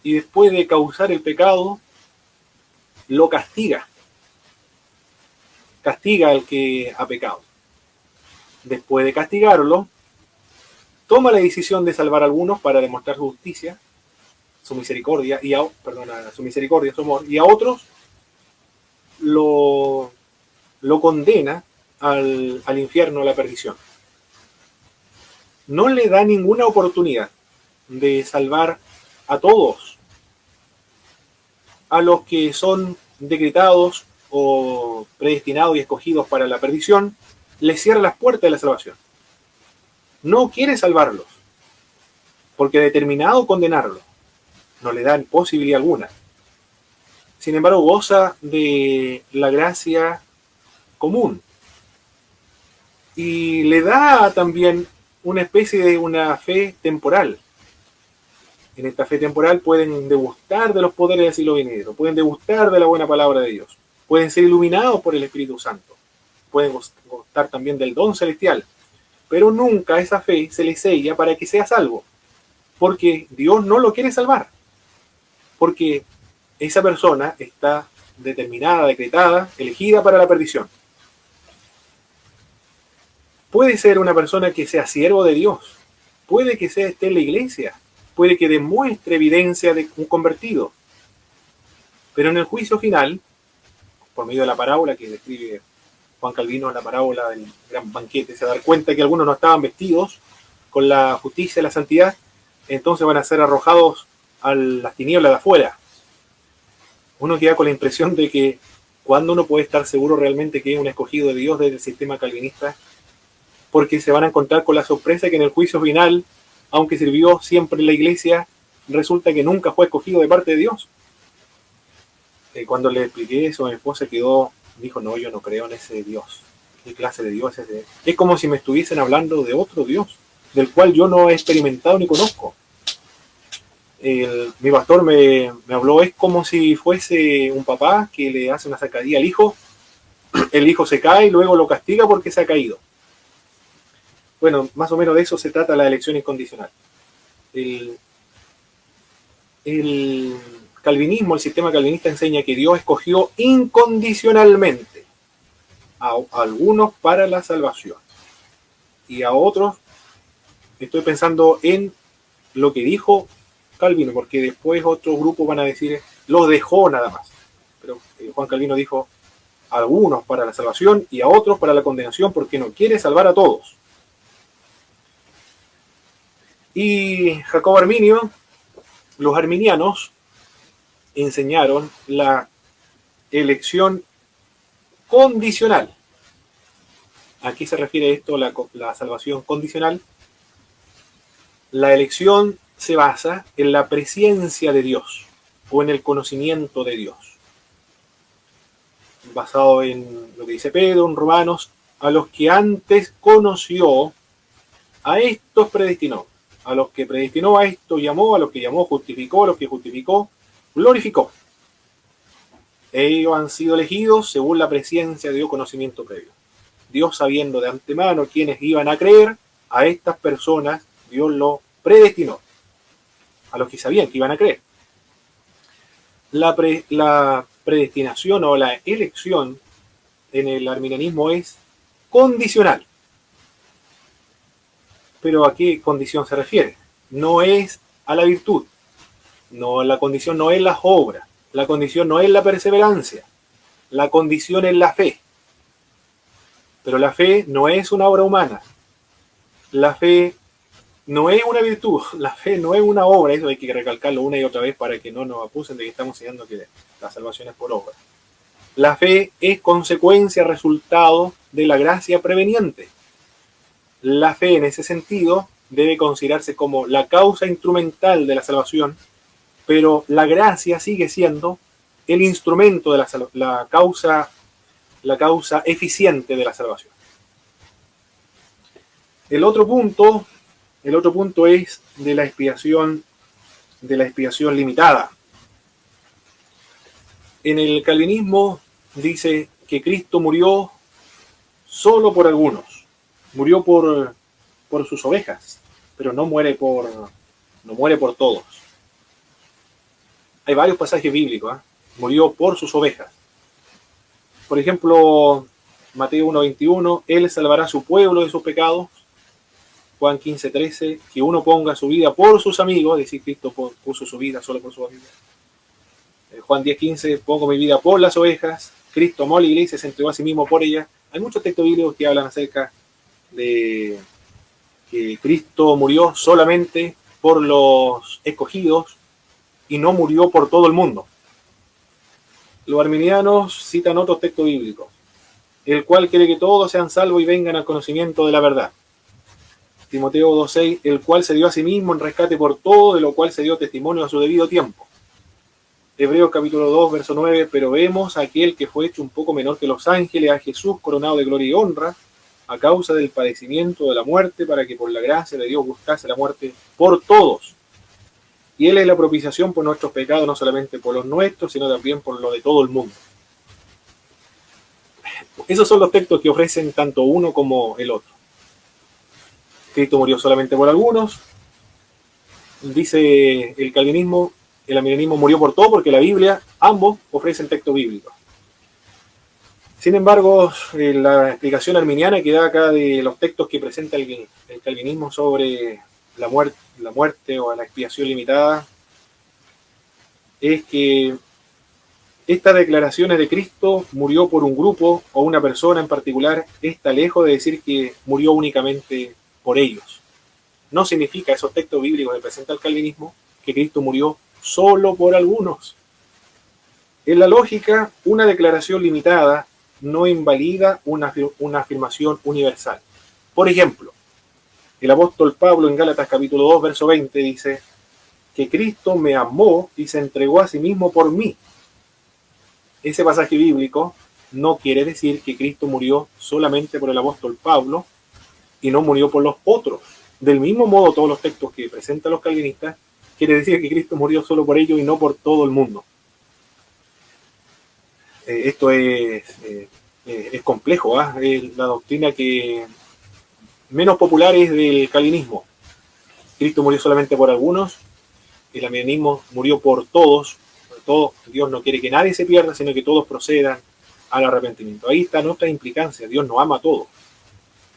Y después de causar el pecado, lo castiga. Castiga al que ha pecado. Después de castigarlo, toma la decisión de salvar a algunos para demostrar su justicia, su misericordia, su misericordia, su amor, y a otros lo condena al infierno, a la perdición. No le da ninguna oportunidad de salvar a todos, a los que son decretados o predestinados y escogidos para la perdición. Les cierra las puertas de la salvación. No quiere salvarlos, porque ha determinado condenarlos. No le dan posibilidad alguna. Sin embargo, goza de la gracia común. Y le da también una especie de una fe temporal. En esta fe temporal pueden degustar de los poderes del siglo venidero, pueden degustar de la buena palabra de Dios, pueden ser iluminados por el Espíritu Santo, pueden gustar también del don celestial, pero nunca esa fe se les sella para que sea salvo, porque Dios no lo quiere salvar, porque esa persona está determinada, decretada, elegida para la perdición. Puede ser una persona que sea siervo de Dios, puede que esté en la iglesia, puede que demuestre evidencia de un convertido, pero en el juicio final, por medio de la parábola que describe Juan Calvino, la parábola del gran banquete, se da cuenta que algunos no estaban vestidos con la justicia y la santidad, entonces van a ser arrojados a las tinieblas de afuera. Uno queda con la impresión de que cuando uno puede estar seguro realmente que es un escogido de Dios desde el sistema calvinista, porque se van a encontrar con la sorpresa que en el juicio final, aunque sirvió siempre en la iglesia, resulta que nunca fue escogido de parte de Dios. Cuando le expliqué eso, mi esposa dijo, no, yo no creo en ese Dios. ¿Qué clase de Dios es ese? Es como si me estuviesen hablando de otro Dios, del cual yo no he experimentado ni conozco. Mi pastor me habló, es como si fuese un papá que le hace una sacadilla al hijo, el hijo se cae y luego lo castiga porque se ha caído. Bueno, más o menos de eso se trata la elección incondicional. El calvinismo, el sistema calvinista enseña que Dios escogió incondicionalmente a algunos para la salvación y a otros, estoy pensando en lo que dijo Calvino, porque después otros grupos van a decir, los dejó nada más. Pero Juan Calvino dijo, a algunos para la salvación y a otros para la condenación, porque no quiere salvar a todos. Y Jacobo Arminio, los arminianos enseñaron la elección condicional. ¿A qué se refiere esto, la salvación condicional? La elección se basa en la presencia de Dios o en el conocimiento de Dios. Basado en lo que dice Pedro en Romanos, a los que antes conoció, a estos predestinó. A los que predestinó, a esto llamó, a los que llamó, justificó, a los que justificó, glorificó. Ellos han sido elegidos según la presencia de Dios, conocimiento previo. Dios, sabiendo de antemano quiénes iban a creer, a estas personas Dios lo predestinó. A los que sabían que iban a creer. La predestinación o la elección en el arminianismo es condicional. Pero ¿a qué condición se refiere? No es a la virtud. No, la condición no es las obras. La condición no es la perseverancia. La condición es la fe. Pero la fe no es una obra humana. La fe no es una virtud. La fe no es una obra. Eso hay que recalcarlo una y otra vez para que no nos acusen de que estamos enseñando que la salvación es por obra. La fe es consecuencia, resultado de la gracia preveniente. La fe en ese sentido debe considerarse como la causa instrumental de la salvación, pero la gracia sigue siendo el instrumento de la causa eficiente de la salvación. El otro punto es de la expiación limitada. En el calvinismo dice que Cristo murió solo por algunos. Murió por sus ovejas, pero no muere por todos. Hay varios pasajes bíblicos. Murió por sus ovejas. Por ejemplo, Mateo 1:21, Él salvará a su pueblo de sus pecados. Juan 15:13, que uno ponga su vida por sus amigos, es decir, Cristo puso su vida solo por sus amigos. Juan 10:15, pongo mi vida por las ovejas. Cristo amó a la iglesia, se entregó a sí mismo por ella. Hay muchos textos bíblicos que hablan acerca de que Cristo murió solamente por los escogidos y no murió por todo el mundo. Los arminianos citan otros textos bíblicos, el cual quiere que todos sean salvos y vengan al conocimiento de la verdad. Timoteo 2:6, el cual se dio a sí mismo en rescate por todo, de lo cual se dio testimonio a su debido tiempo. Hebreos capítulo 2, verso 9, pero vemos a aquel que fue hecho un poco menor que los ángeles, a Jesús coronado de gloria y honra, a causa del padecimiento de la muerte, para que por la gracia de Dios buscase la muerte por todos. Y Él es la propiciación por nuestros pecados, no solamente por los nuestros, sino también por lo de todo el mundo. Esos son los textos que ofrecen tanto uno como el otro. Cristo murió solamente por algunos. Dice el calvinismo, el arminianismo murió por todo, porque la Biblia, ambos ofrecen textos bíblicos. Sin embargo, la explicación arminiana que da acá de los textos que presenta el calvinismo sobre la muerte o la expiación limitada es que estas declaraciones de Cristo murió por un grupo o una persona en particular está lejos de decir que murió únicamente por ellos. No significa esos textos bíblicos que presenta el calvinismo que Cristo murió solo por algunos. En la lógica, una declaración limitada no invalida una afirmación universal. Por ejemplo, el apóstol Pablo en Gálatas capítulo 2, verso 20 dice que Cristo me amó y se entregó a sí mismo por mí. Ese pasaje bíblico no quiere decir que Cristo murió solamente por el apóstol Pablo y no murió por los otros. Del mismo modo, todos los textos que presentan los calvinistas quiere decir que Cristo murió solo por ellos y no por todo el mundo. Esto es complejo, es la doctrina que menos popular es del calvinismo. Cristo murió solamente por algunos, el arminianismo murió por todos. Dios no quiere que nadie se pierda, sino que todos procedan al arrepentimiento. Ahí está nuestra implicancia. Dios no ama a todos,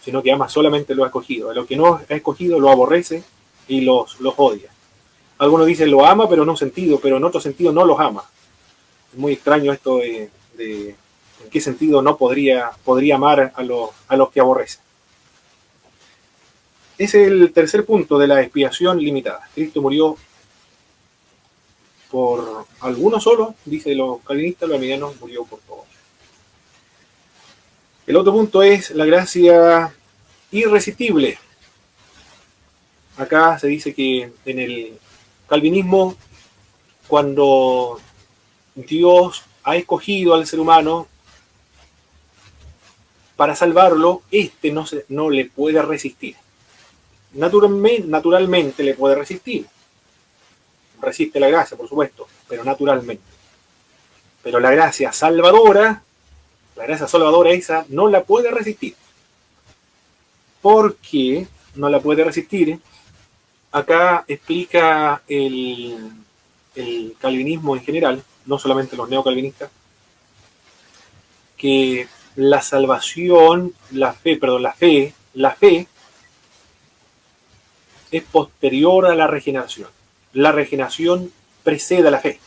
sino que ama solamente a los escogidos. A los que no ha escogido lo aborrece y los odia. Algunos dicen lo ama, pero en un sentido, pero en otro sentido no los ama. Es muy extraño esto de en qué sentido no podría amar a los que aborrece. Ese es el tercer punto de la expiación limitada. Cristo murió por algunos solo, dice los calvinistas, los arminianos murió por todos. El otro punto es la gracia irresistible. Acá se dice que en el calvinismo, cuando Dios ha escogido al ser humano para salvarlo, este no le puede resistir. Naturalmente le puede resistir. Resiste la gracia, por supuesto, pero naturalmente. Pero la gracia salvadora esa no la puede resistir. ¿Por qué no la puede resistir? Acá explica el calvinismo en general, no solamente los neocalvinistas, que la salvación, la fe es posterior a la regeneración. La regeneración precede a la fe.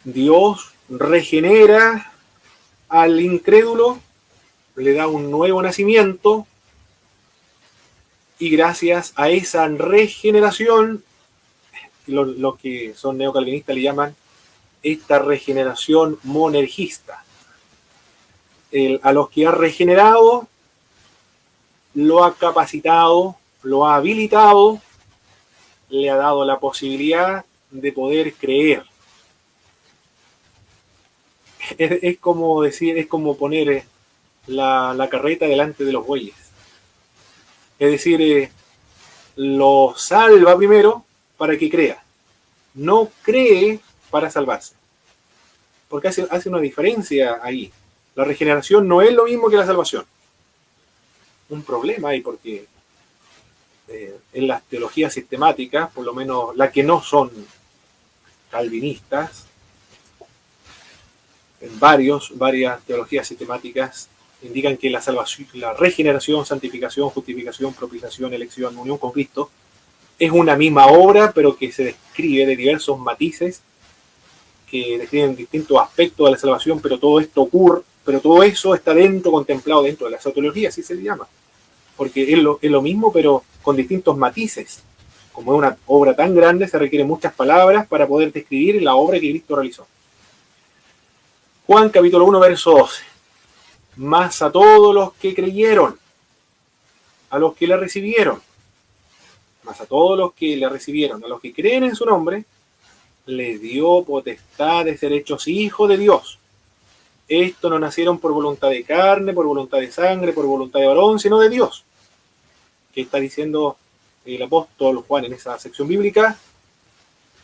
Dios regenera al incrédulo, le da un nuevo nacimiento, y gracias a esa regeneración, lo que son neocalvinistas le llaman esta regeneración monergista. A los que ha regenerado, lo ha capacitado, lo ha habilitado, le ha dado la posibilidad de poder creer. Es como decir, es como poner la carreta delante de los bueyes. Es decir, lo salva primero para que crea. No cree para salvarse. Porque hace una diferencia ahí. La regeneración no es lo mismo que la salvación. Un problema ahí porque en las teologías sistemáticas, por lo menos las que no son calvinistas, en varias teologías sistemáticas indican que la salvación, la regeneración, santificación, justificación, propiciación, elección, unión con Cristo, es una misma obra, pero que se describe de diversos matices, que describen distintos aspectos de la salvación, pero todo eso está contemplado dentro de la soteriología, así se le llama. Porque es lo mismo, pero con distintos matices. Como es una obra tan grande, se requieren muchas palabras para poder describir la obra que Cristo realizó. Juan capítulo 1, verso 12. Mas a todos los que creyeron, a los que le recibieron, mas a todos los que le recibieron, a los que creen en su nombre, les dio potestad de ser hechos hijos de Dios. Estos no nacieron por voluntad de carne, por voluntad de sangre, por voluntad de varón, sino de Dios. ¿Qué está diciendo el apóstol Juan en esa sección bíblica?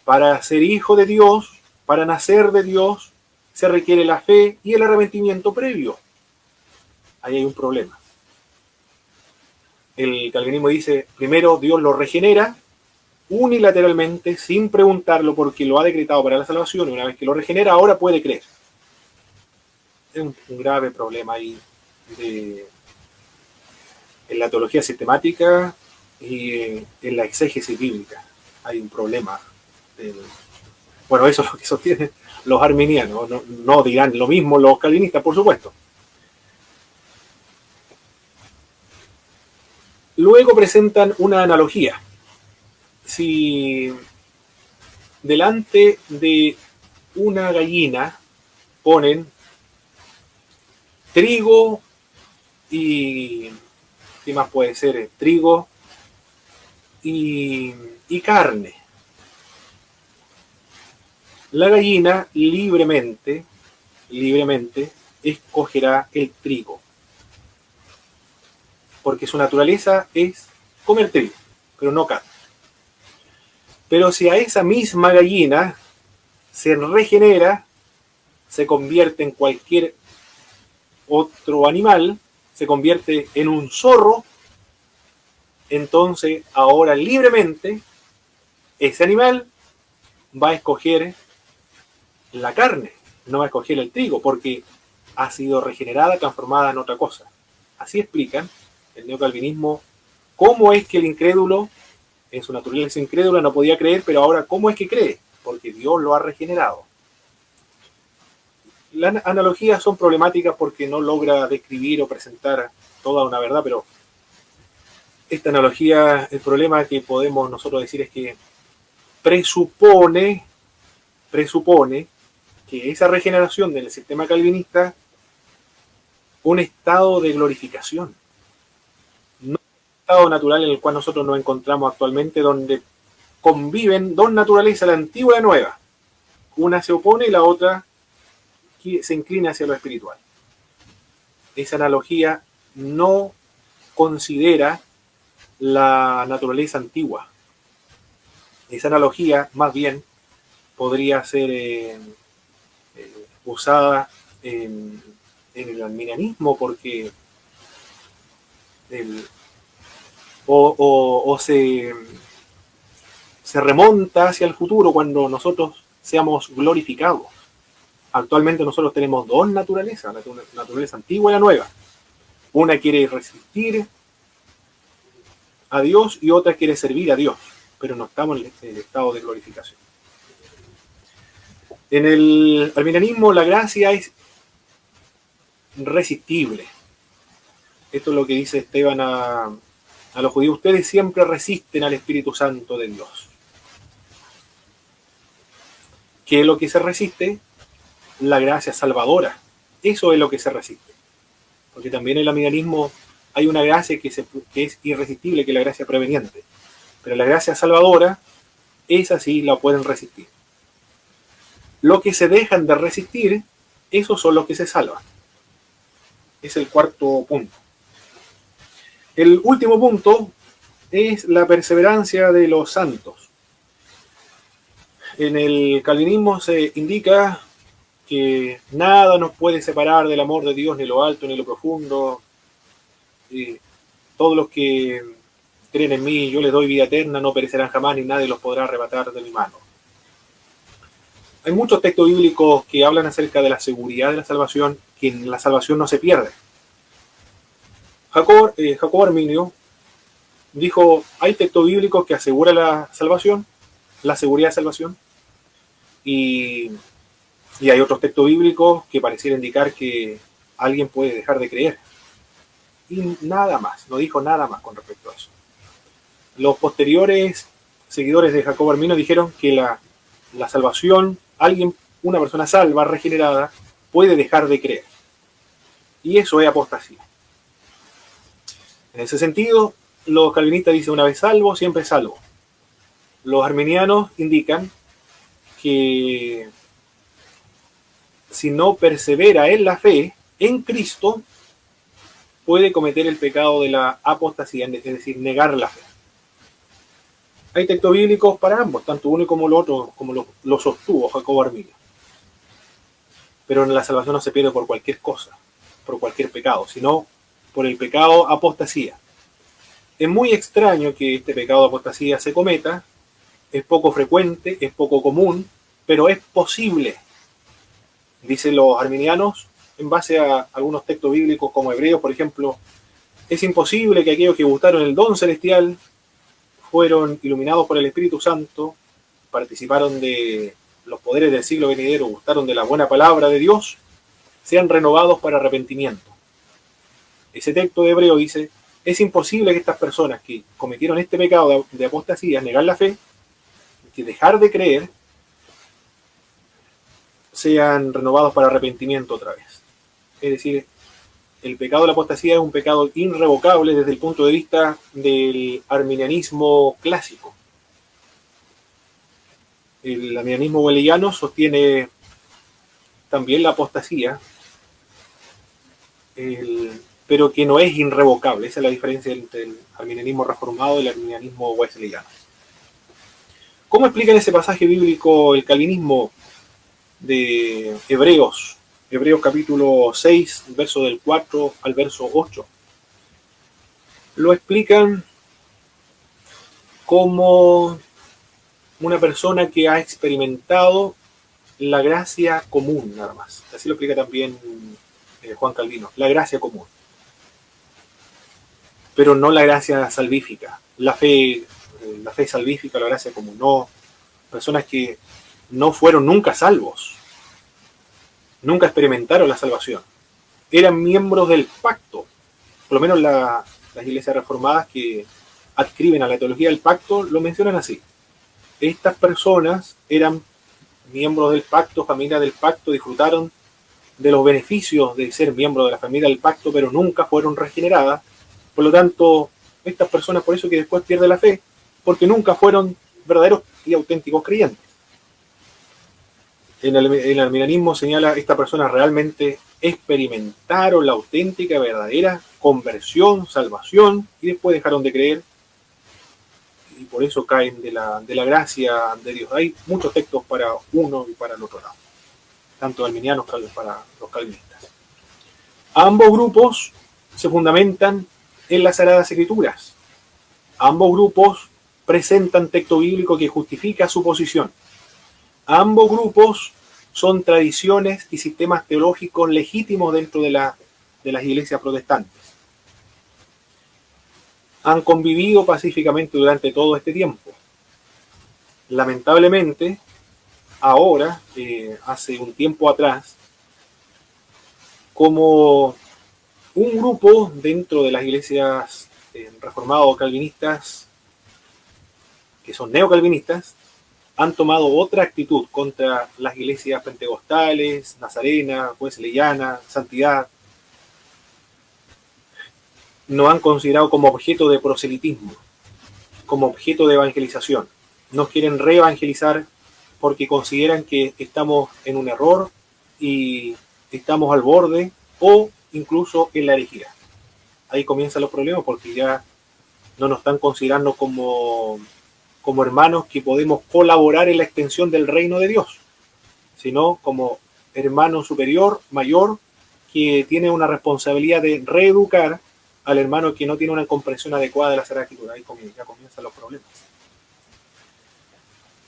Para ser hijo de Dios, para nacer de Dios, se requiere la fe y el arrepentimiento previo. Ahí hay un problema. El calvinismo dice, primero Dios lo regenera unilateralmente, sin preguntarlo, porque lo ha decretado para la salvación, y una vez que lo regenera, ahora puede creer. Es un grave problema ahí en la teología sistemática y en la exégesis bíblica. Hay un problema. Bueno, eso es lo que sostienen los arminianos. No dirán lo mismo los calvinistas, por supuesto. Luego presentan una analogía. Si delante de una gallina ponen trigo y ¿qué más puede ser? Trigo y carne. La gallina libremente escogerá el trigo, porque su naturaleza es comer trigo, pero no carne. Pero si a esa misma gallina se regenera, se convierte en cualquier otro animal, se convierte en un zorro, entonces ahora libremente ese animal va a escoger la carne, no va a escoger el trigo, porque ha sido regenerada, transformada en otra cosa. Así explican el neocalvinismo cómo es que el incrédulo, en su naturaleza incrédula, no podía creer, pero ahora cómo es que cree, porque Dios lo ha regenerado. Las analogías son problemáticas porque no logra describir o presentar toda una verdad, pero esta analogía, el problema que podemos nosotros decir es que presupone que esa regeneración del sistema calvinista, un estado de glorificación, no un estado natural en el cual nosotros nos encontramos actualmente, donde conviven dos naturalezas, la antigua y la nueva. Una se opone y la otra se inclina hacia lo espiritual. Esa analogía no considera la naturaleza antigua. Esa analogía más bien podría ser usada en el arminianismo, porque se remonta hacia el futuro cuando nosotros seamos glorificados. Actualmente nosotros tenemos dos naturalezas, la naturaleza antigua y la nueva. Una quiere resistir a Dios y otra quiere servir a Dios, pero no estamos en el estado de glorificación. En el arminianismo la gracia es resistible. Esto es lo que dice Esteban a los judíos: ustedes siempre resisten al Espíritu Santo de Dios. ¿Qué es lo que se resiste? La gracia salvadora. Eso es lo que se resiste. Porque también en el arminianismo hay una gracia que es irresistible, que es la gracia preveniente. Pero la gracia salvadora, esa sí la pueden resistir. Lo que se dejan de resistir, esos son los que se salvan. Es el cuarto punto. El último punto es la perseverancia de los santos. En el calvinismo se indica que nada nos puede separar del amor de Dios, ni lo alto ni lo profundo. Todos los que creen en mí, yo les doy vida eterna, no perecerán jamás, ni nadie los podrá arrebatar de mi mano. Hay muchos textos bíblicos que hablan acerca de la seguridad de la salvación, que en la salvación no se pierde. Jacobo Arminio dijo: hay textos bíblicos que aseguran la salvación, la seguridad de salvación, y hay otros textos bíblicos que pareciera indicar que alguien puede dejar de creer. Y nada más, no dijo nada más con respecto a eso. Los posteriores seguidores de Jacobo Arminio dijeron que la salvación, una persona salva, regenerada, puede dejar de creer. Y eso es apostasía. En ese sentido, los calvinistas dicen: una vez salvo, siempre salvo. Los arminianos indican que si no persevera en la fe, en Cristo, puede cometer el pecado de la apostasía, es decir, negar la fe. Hay textos bíblicos para ambos, tanto uno como el otro, como lo sostuvo Jacobo Arminio. Pero en la salvación no se pierde por cualquier cosa, por cualquier pecado, sino por el pecado apostasía. Es muy extraño que este pecado de apostasía se cometa, es poco frecuente, es poco común, pero es posible. Dicen los arminianos, en base a algunos textos bíblicos como Hebreos, por ejemplo: es imposible que aquellos que gustaron el don celestial, fueron iluminados por el Espíritu Santo, participaron de los poderes del siglo venidero, gustaron de la buena palabra de Dios, sean renovados para arrepentimiento. Ese texto de Hebreo dice: es imposible que estas personas que cometieron este pecado de apostasía, negar la fe, que dejar de creer, sean renovados para arrepentimiento otra vez. Es decir, el pecado de la apostasía es un pecado irrevocable desde el punto de vista del arminianismo clásico. El arminianismo welliano sostiene también la apostasía, pero que no es irrevocable. Esa es la diferencia entre el arminianismo reformado y el arminianismo wesleyano. ¿Cómo explica en ese pasaje bíblico el calvinismo de Hebreos? Hebreos capítulo 6, verso del 4 al verso 8. Lo explican como una persona que ha experimentado la gracia común, nada más. Así lo explica también Juan Calvino, la gracia común. Pero no la gracia salvífica, la fe salvífica, la gracia común. No, personas que no fueron nunca salvos, nunca experimentaron la salvación. Eran miembros del pacto, por lo menos las iglesias reformadas que adscriben a la teología del pacto lo mencionan así. Estas personas eran miembros del pacto, familia del pacto, disfrutaron de los beneficios de ser miembros de la familia del pacto, pero nunca fueron regeneradas. Por lo tanto, estas personas, por eso que después pierden la fe, porque nunca fueron verdaderos y auténticos creyentes. El arminianismo señala que estas personas realmente experimentaron la auténtica y verdadera conversión, salvación, y después dejaron de creer, y por eso caen de la gracia de Dios. Hay muchos textos para uno y para el otro lado, tanto arminianos como para los calvinistas. Ambos grupos se fundamentan en las Sagradas Escrituras. Ambos grupos presentan texto bíblico que justifica su posición. Ambos grupos son tradiciones y sistemas teológicos legítimos dentro de las iglesias protestantes. Han convivido pacíficamente durante todo este tiempo. Lamentablemente, ahora, hace un tiempo atrás, como un grupo dentro de las iglesias reformadas o calvinistas, que son neocalvinistas, han tomado otra actitud contra las iglesias pentecostales, nazarenas, wesleyanas, santidad. Nos han considerado como objeto de proselitismo, como objeto de evangelización. Nos quieren reevangelizar porque consideran que estamos en un error y estamos al borde o incluso en la herejía. Ahí comienzan los problemas porque ya no nos están considerando como hermanos que podemos colaborar en la extensión del reino de Dios, sino como hermano superior, mayor, que tiene una responsabilidad de reeducar al hermano que no tiene una comprensión adecuada de la Sagrada Escritura. Ahí ya comienzan los problemas.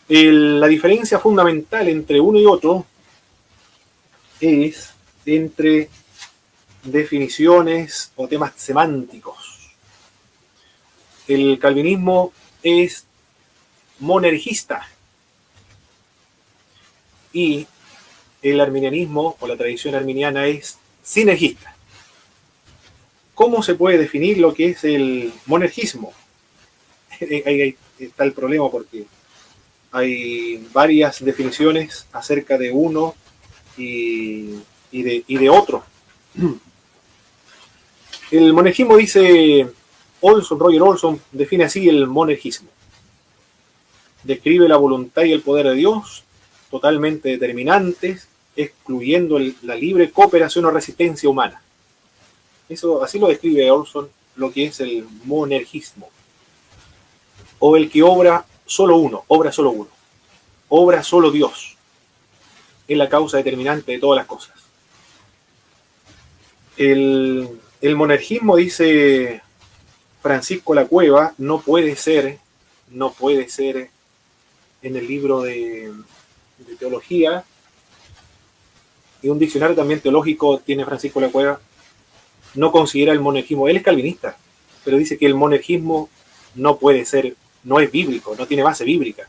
La diferencia fundamental entre uno y otro es entre definiciones o temas semánticos. El calvinismo es monergista y el arminianismo o la tradición arminiana es sinergista. ¿Cómo se puede definir lo que es el monergismo? Ahí está el problema porque hay varias definiciones acerca de uno y de otro. El monergismo dice, Roger Olson define así el monergismo. Describe la voluntad y el poder de Dios, totalmente determinantes, excluyendo la libre cooperación o resistencia humana. Eso, así lo describe Olson, lo que es el monergismo. O el que obra solo uno, obra solo Dios. Es la causa determinante de todas las cosas. El monergismo, dice Francisco Lacueva, no puede ser en el libro de teología, y un diccionario también teológico tiene Francisco Lacueva, no considera el monergismo, él es calvinista, pero dice que el monergismo no puede ser, no es bíblico, no tiene base bíblica,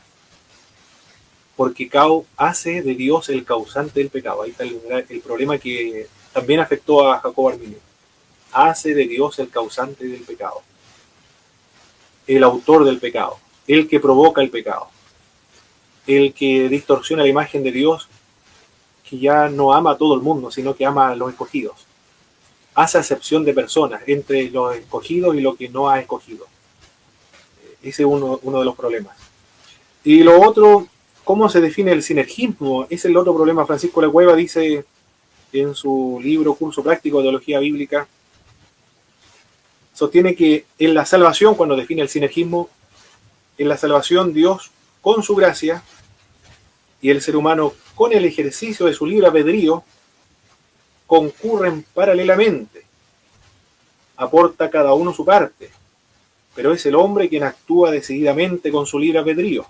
porque hace de Dios el causante del pecado. Ahí está el problema que también afectó a Jacobo Arminio. Hace de Dios el causante del pecado, el autor del pecado, el que provoca el pecado, el que distorsiona la imagen de Dios, que ya no ama a todo el mundo, sino que ama a los escogidos. Hace acepción de personas entre los escogidos y lo que no ha escogido. Ese es uno de los problemas. Y lo otro, ¿cómo se define el sinergismo? Es el otro problema. Francisco Lacueva dice en su libro Curso Práctico de Teología Bíblica, sostiene que en la salvación, cuando define el sinergismo, en la salvación Dios, con su gracia, y el ser humano, con el ejercicio de su libre albedrío, concurren paralelamente. Aporta cada uno su parte, pero es el hombre quien actúa decididamente con su libre albedrío,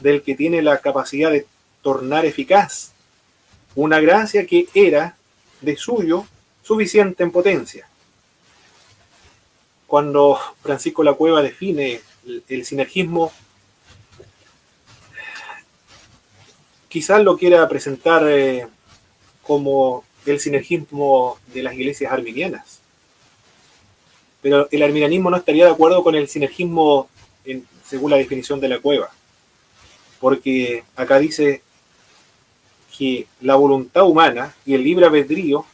del que tiene la capacidad de tornar eficaz una gracia que era de suyo suficiente en potencia. Cuando Francisco Lacueva define el sinergismo, quizás lo quiera presentar como el sinergismo de las iglesias arminianas. Pero el arminianismo no estaría de acuerdo con el sinergismo según la definición de Lacueva. Porque acá dice, que la voluntad humana y el libre albedrío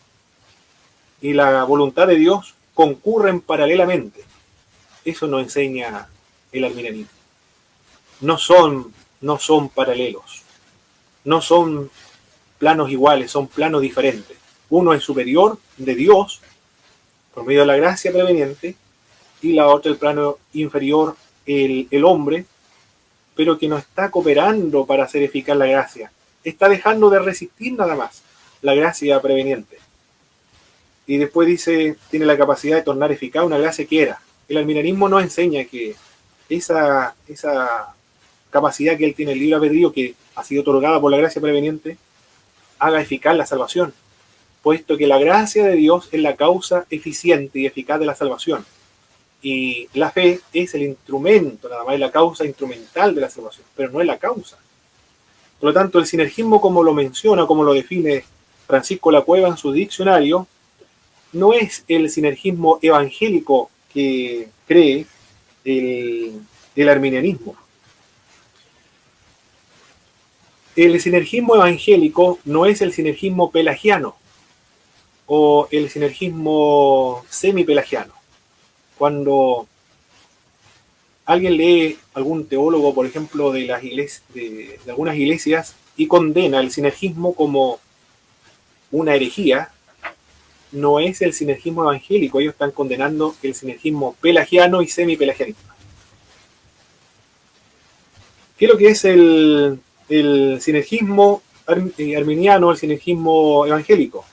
y la voluntad de Dios concurren paralelamente. Eso nos enseña el arminianismo. No son paralelos, no son planos iguales, son planos diferentes. Uno es superior de Dios por medio de la gracia preveniente y la otra el plano inferior, el hombre, pero que no está cooperando para hacer eficaz la gracia. Está dejando de resistir nada más la gracia preveniente. Y después dice, tiene la capacidad de tornar eficaz una gracia que era. El arminianismo nos enseña que esa capacidad que él tiene, el libre albedrío, que ha sido otorgada por la gracia preveniente, haga eficaz la salvación, puesto que la gracia de Dios es la causa eficiente y eficaz de la salvación. Y la fe es el instrumento, nada más es la causa instrumental de la salvación, pero no es la causa. Por lo tanto, el sinergismo, como lo menciona, como lo define Francisco Lacueva en su diccionario, no es el sinergismo evangélico que cree el arminianismo. El sinergismo evangélico no es el sinergismo pelagiano o el sinergismo semipelagiano. Cuando alguien lee algún teólogo, por ejemplo, de algunas iglesias y condena el sinergismo como una herejía, no es el sinergismo evangélico. Ellos están condenando el sinergismo pelagiano y semipelagianismo. ¿Qué es lo que es el sinergismo arminiano, el sinergismo evangélico?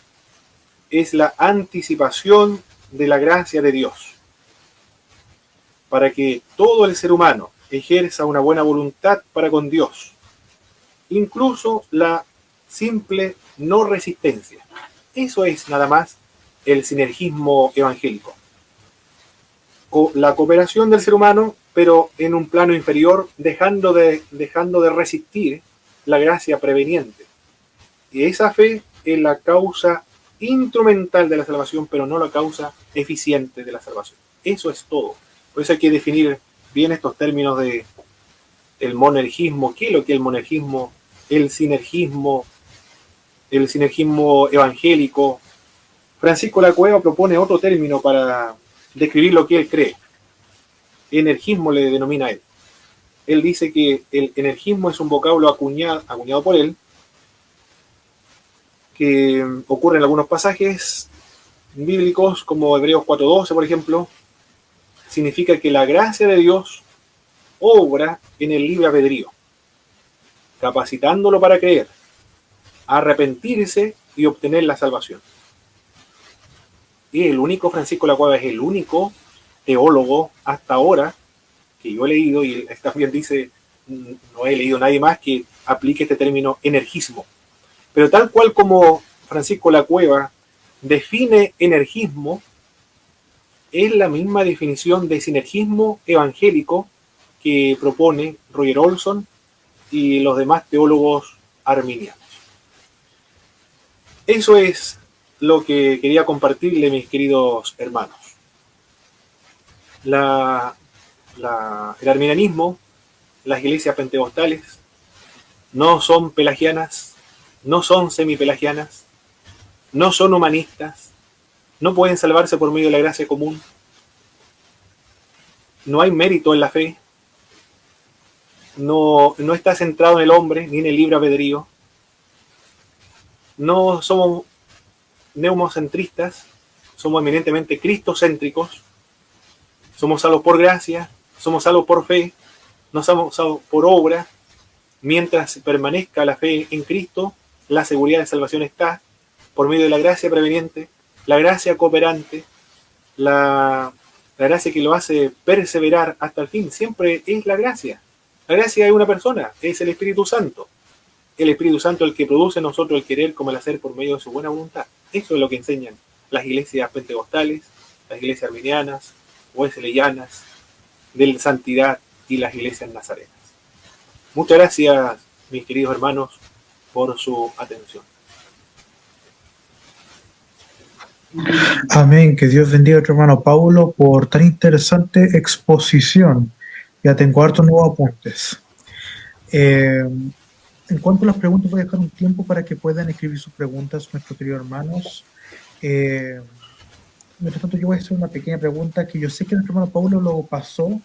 Es la anticipación de la gracia de Dios para que todo el ser humano ejerza una buena voluntad para con Dios, incluso la simple no resistencia. Eso es nada más el sinergismo evangélico. La cooperación del ser humano, pero en un plano inferior, dejando de resistir la gracia preveniente. Y esa fe es la causa instrumental de la salvación, pero no la causa eficiente de la salvación. Eso es todo. Por eso hay que definir bien estos términos de el monergismo. ¿Qué es lo que es el monergismo? El sinergismo evangélico. Francisco Lacueva propone otro término para describir lo que él cree. Energismo le denomina a él. Él dice que el energismo es un vocablo acuñado por él, que ocurre en algunos pasajes bíblicos, como Hebreos 4:12, por ejemplo. Significa que la gracia de Dios obra en el libre albedrío, capacitándolo para creer, arrepentirse y obtener la salvación. Y el único, Francisco Lacueva es el único teólogo hasta ahora que yo he leído, y él también dice, no he leído a nadie más que aplique este término energismo. Pero tal cual como Francisco Lacueva define energismo, es la misma definición de sinergismo evangélico que propone Roger Olson y los demás teólogos arminianos. Eso es lo que quería compartirle, mis queridos hermanos. El arminianismo, las iglesias pentecostales, no son pelagianas, no son semipelagianas, no son humanistas, no pueden salvarse por medio de la gracia común, no hay mérito en la fe, no está centrado en el hombre ni en el libre albedrío, no somos neumocentristas, somos eminentemente cristocéntricos, somos salvos por gracia, somos salvos por fe, no somos salvos por obra. Mientras permanezca la fe en Cristo, la seguridad de salvación está por medio de la gracia preveniente, la gracia cooperante, la gracia que lo hace perseverar hasta el fin. Siempre es la gracia. La gracia es una persona, es el Espíritu Santo. El Espíritu Santo el que produce en nosotros el querer como el hacer por medio de su buena voluntad. Eso es lo que enseñan las iglesias pentecostales, las iglesias arminianas, wesleyanas, de santidad y las iglesias nazarenas. Muchas gracias, mis queridos hermanos, por su atención. Amén. Que Dios bendiga a nuestro hermano Paulo por tan interesante exposición. Ya tengo hartos nuevos apuntes. En cuanto a las preguntas, voy a dejar un tiempo para que puedan escribir sus preguntas nuestros queridos hermanos. Mientras tanto, yo voy a hacer una pequeña pregunta que yo sé que nuestro hermano Pablo lo pasó,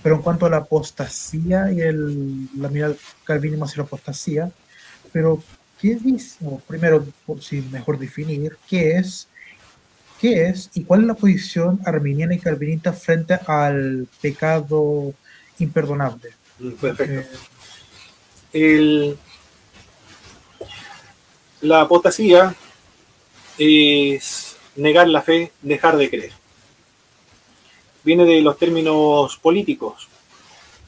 pero en cuanto a la apostasía y la mirada calvinismo hacia la apostasía, pero ¿qué dice? O primero, por si mejor definir, ¿qué es y cuál es la posición arminiana y calvinista frente al pecado imperdonable? Perfecto. La apostasía es negar la fe, dejar de creer. Viene de los términos políticos.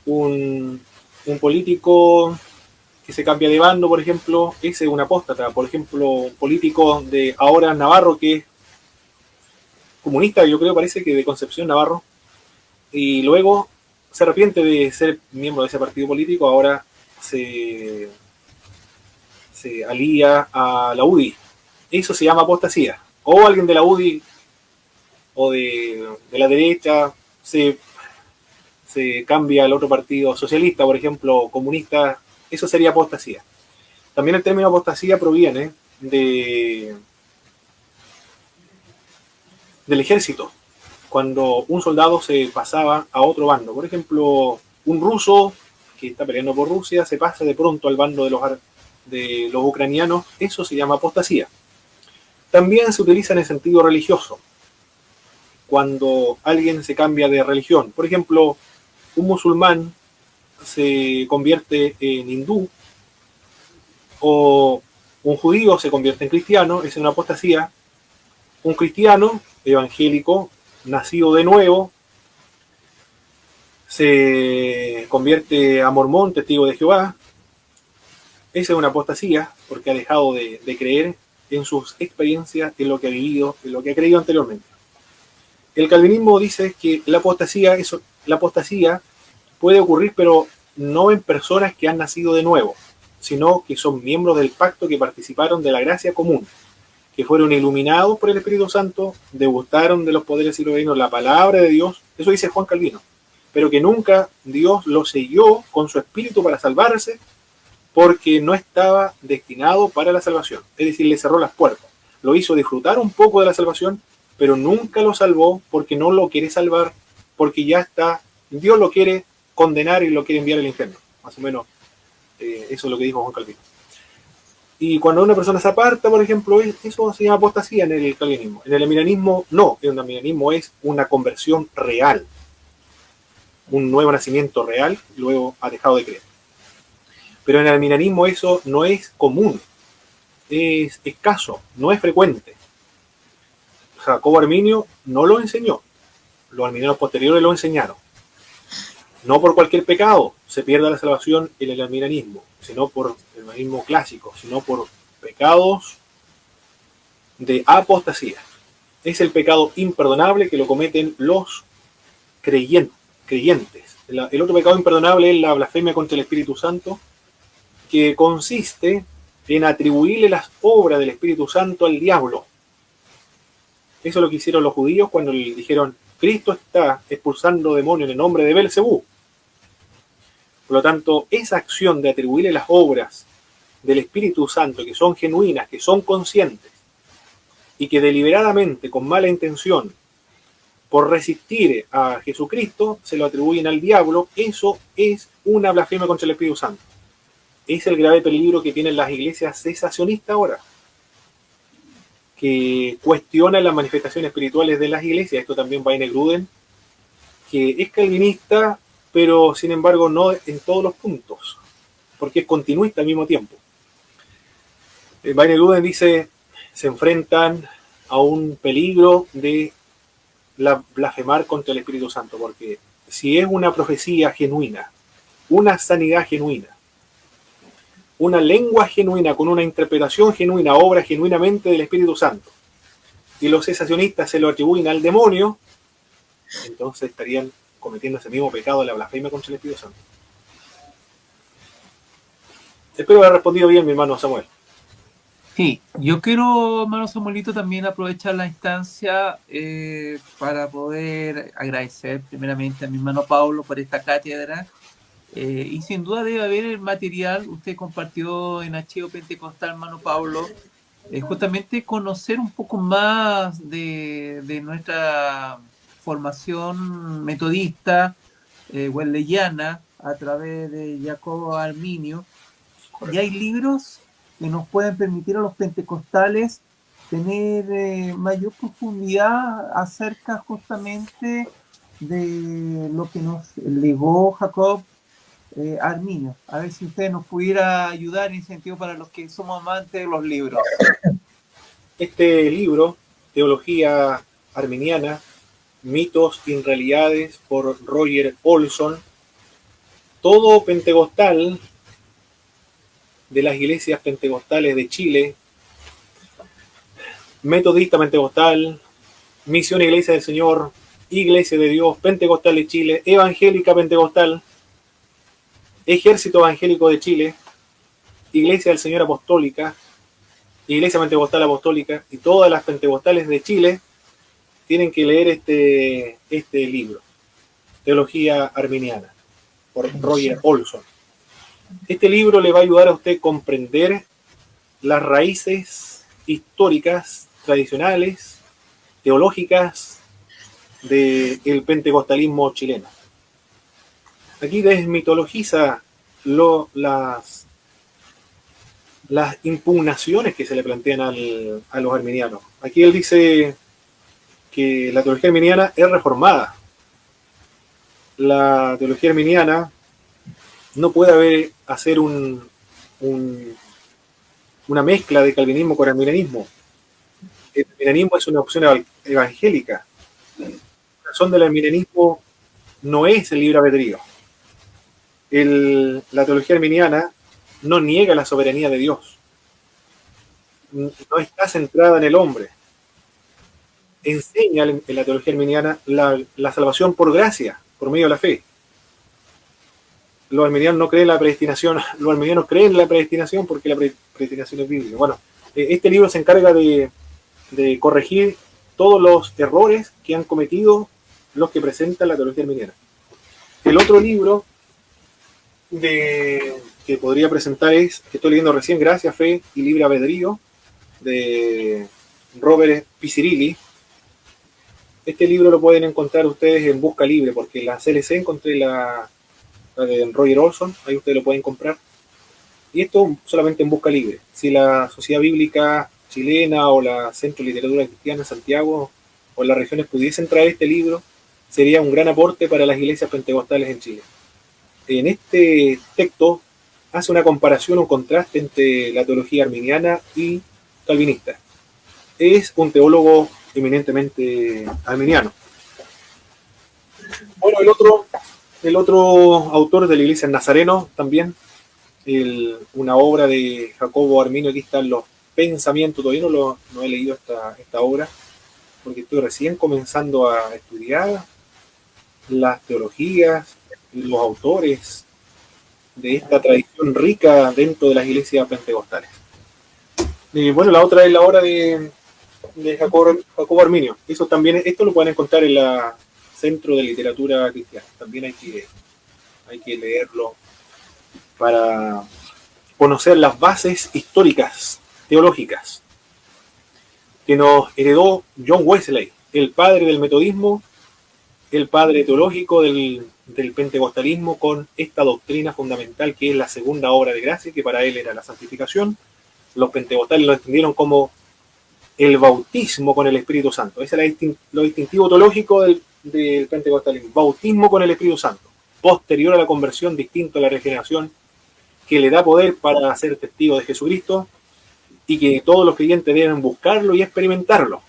Un político que se cambia de bando, por ejemplo, ese es un apóstata. Por ejemplo, un político de ahora Navarro, que es comunista, yo creo, parece que de Concepción Navarro, y luego se arrepiente de ser miembro de ese partido político, ahora se alía a la UDI. Eso se llama apostasía. O alguien de la UDI o de la derecha se cambia al otro partido socialista, por ejemplo, comunista, eso sería apostasía. También el término apostasía proviene del ejército, cuando un soldado se pasaba a otro bando. Por ejemplo, un ruso que está peleando por Rusia se pasa de pronto al bando de los ucranianos, eso se llama apostasía. También se utiliza en el sentido religioso, cuando alguien se cambia de religión. Por ejemplo, un musulmán se convierte en hindú, o un judío se convierte en cristiano, es una apostasía. Un cristiano evangélico, nacido de nuevo, se convierte a mormón, testigo de Jehová. Esa es una apostasía, porque ha dejado de creer en sus experiencias, en lo que ha vivido, en lo que ha creído anteriormente. El calvinismo dice que la apostasía puede ocurrir, pero no en personas que han nacido de nuevo, sino que son miembros del pacto, que participaron de la gracia común, que fueron iluminados por el Espíritu Santo, degustaron de los poderes y los reinos, la palabra de Dios, eso dice Juan Calvino, pero que nunca Dios lo selló con su Espíritu para salvarse, porque no estaba destinado para la salvación. Es decir, le cerró las puertas. Lo hizo disfrutar un poco de la salvación, pero nunca lo salvó, porque no lo quiere salvar, porque ya está, Dios lo quiere condenar y lo quiere enviar al infierno. Más o menos, eso es lo que dijo Juan Calvino. Y cuando una persona se aparta, por ejemplo, eso se llama apostasía en el calvinismo. En el arminianismo, no. En el arminianismo es una conversión real, un nuevo nacimiento real, luego ha dejado de creer. Pero en el arminianismo eso no es común, es escaso, no es frecuente. Jacobo Arminio no lo enseñó, los arminianos posteriores lo enseñaron. No por cualquier pecado se pierde la salvación en el arminianismo, sino por el arminianismo clásico, sino por pecados de apostasía. Es el pecado imperdonable que lo cometen los creyentes. El otro pecado imperdonable es la blasfemia contra el Espíritu Santo, que consiste en atribuirle las obras del Espíritu Santo al diablo. Eso es lo que hicieron los judíos cuando le dijeron: Cristo está expulsando demonios en el nombre de Belcebú. Por lo tanto, esa acción de atribuirle las obras del Espíritu Santo, que son genuinas, que son conscientes, y que deliberadamente, con mala intención, por resistir a Jesucristo, se lo atribuyen al diablo, eso es una blasfemia contra el Espíritu Santo. Es el grave peligro que tienen las iglesias cesacionistas ahora, que cuestionan las manifestaciones espirituales de las iglesias. Esto también va en Gruden, que es calvinista, pero sin embargo no en todos los puntos, porque es continuista al mismo tiempo. Wayne Gruden dice: se enfrentan a un peligro de blasfemar contra el Espíritu Santo, porque si es una profecía genuina, una sanidad genuina, una lengua genuina, con una interpretación genuina, obra genuinamente del Espíritu Santo, y los cesacionistas se lo atribuyen al demonio, entonces estarían cometiendo ese mismo pecado de la blasfemia contra el Espíritu Santo. Espero haber respondido bien, mi hermano Samuel. Sí, yo quiero, hermano Samuelito, también aprovechar la instancia para poder agradecer primeramente a mi hermano Pablo por esta cátedra. Y sin duda debe haber el material, usted compartió en Archivo Pentecostal, hermano Pablo, justamente conocer un poco más de nuestra formación metodista, wesleyana, a través de Jacobo Arminio. Y hay libros que nos pueden permitir a los pentecostales tener mayor profundidad acerca justamente de lo que nos legó Jacob Arminio. A ver si usted nos pudiera ayudar en sentido para los que somos amantes de los libros. Este libro, Teología Arminiana, Mitos y Realidades, por Roger Olson, todo pentecostal de las iglesias pentecostales de Chile, metodista pentecostal, Misión Iglesia del Señor, Iglesia de Dios, Pentecostal de Chile, Evangélica Pentecostal, Ejército Evangélico de Chile, Iglesia del Señor Apostólica, Iglesia Pentecostal Apostólica, y todas las pentecostales de Chile tienen que leer este libro, Teología Arminiana, por Roger Olson. Este libro le va a ayudar a usted a comprender las raíces históricas, tradicionales, teológicas del pentecostalismo chileno. Aquí desmitologiza las impugnaciones que se le plantean a los arminianos. Aquí él dice que la teología arminiana es reformada. La teología arminiana no puede hacer una mezcla de calvinismo con arminianismo. El arminianismo es una opción evangélica. La razón del arminianismo no es el libre albedrío. La teología arminiana no niega la soberanía de Dios. No está centrada en el hombre. Enseña en la teología arminiana la salvación por gracia, por medio de la fe. Los arminianos no creen en la predestinación. Los arminianos creen en la predestinación porque la predestinación es bíblica. Bueno, este libro se encarga de corregir todos los errores que han cometido los que presentan la teología arminiana. El otro libro que podría presentar es, que estoy leyendo recién, Gracia, Fe y Libre Albedrío, de Robert Picirilli. Este libro lo pueden encontrar ustedes en Busca Libre, porque la CLC encontré la de Roger Olson, ahí ustedes lo pueden comprar. Y esto solamente en Busca Libre. Si la Sociedad Bíblica Chilena o la Centro de Literatura Cristiana Santiago o las regiones pudiesen traer este libro, sería un gran aporte para las iglesias pentecostales en Chile. En este texto hace una comparación, un contraste entre la teología arminiana y calvinista. Es un teólogo eminentemente arminiano. Bueno, el otro autor de la iglesia Nazareno también, una obra de Jacobo Arminio. Aquí están los pensamientos. Todavía no he leído esta obra porque estoy recién comenzando a estudiar las teologías y los autores de esta tradición rica dentro de las iglesias pentecostales. Y bueno, la otra es la obra de Jacobo Arminio. Esto lo pueden encontrar en la Centro de Literatura Cristiana. También hay que leerlo para conocer las bases históricas, teológicas, que nos heredó John Wesley, el padre del metodismo, el padre teológico del pentecostalismo, con esta doctrina fundamental que es la segunda obra de gracia, que para él era la santificación. Los pentecostales lo entendieron como el bautismo con el Espíritu Santo. Ese es lo distintivo teológico del pentecostalismo. Bautismo con el Espíritu Santo, posterior a la conversión, distinto a la regeneración, que le da poder para ser testigo de Jesucristo y que todos los creyentes deben buscarlo y experimentarlo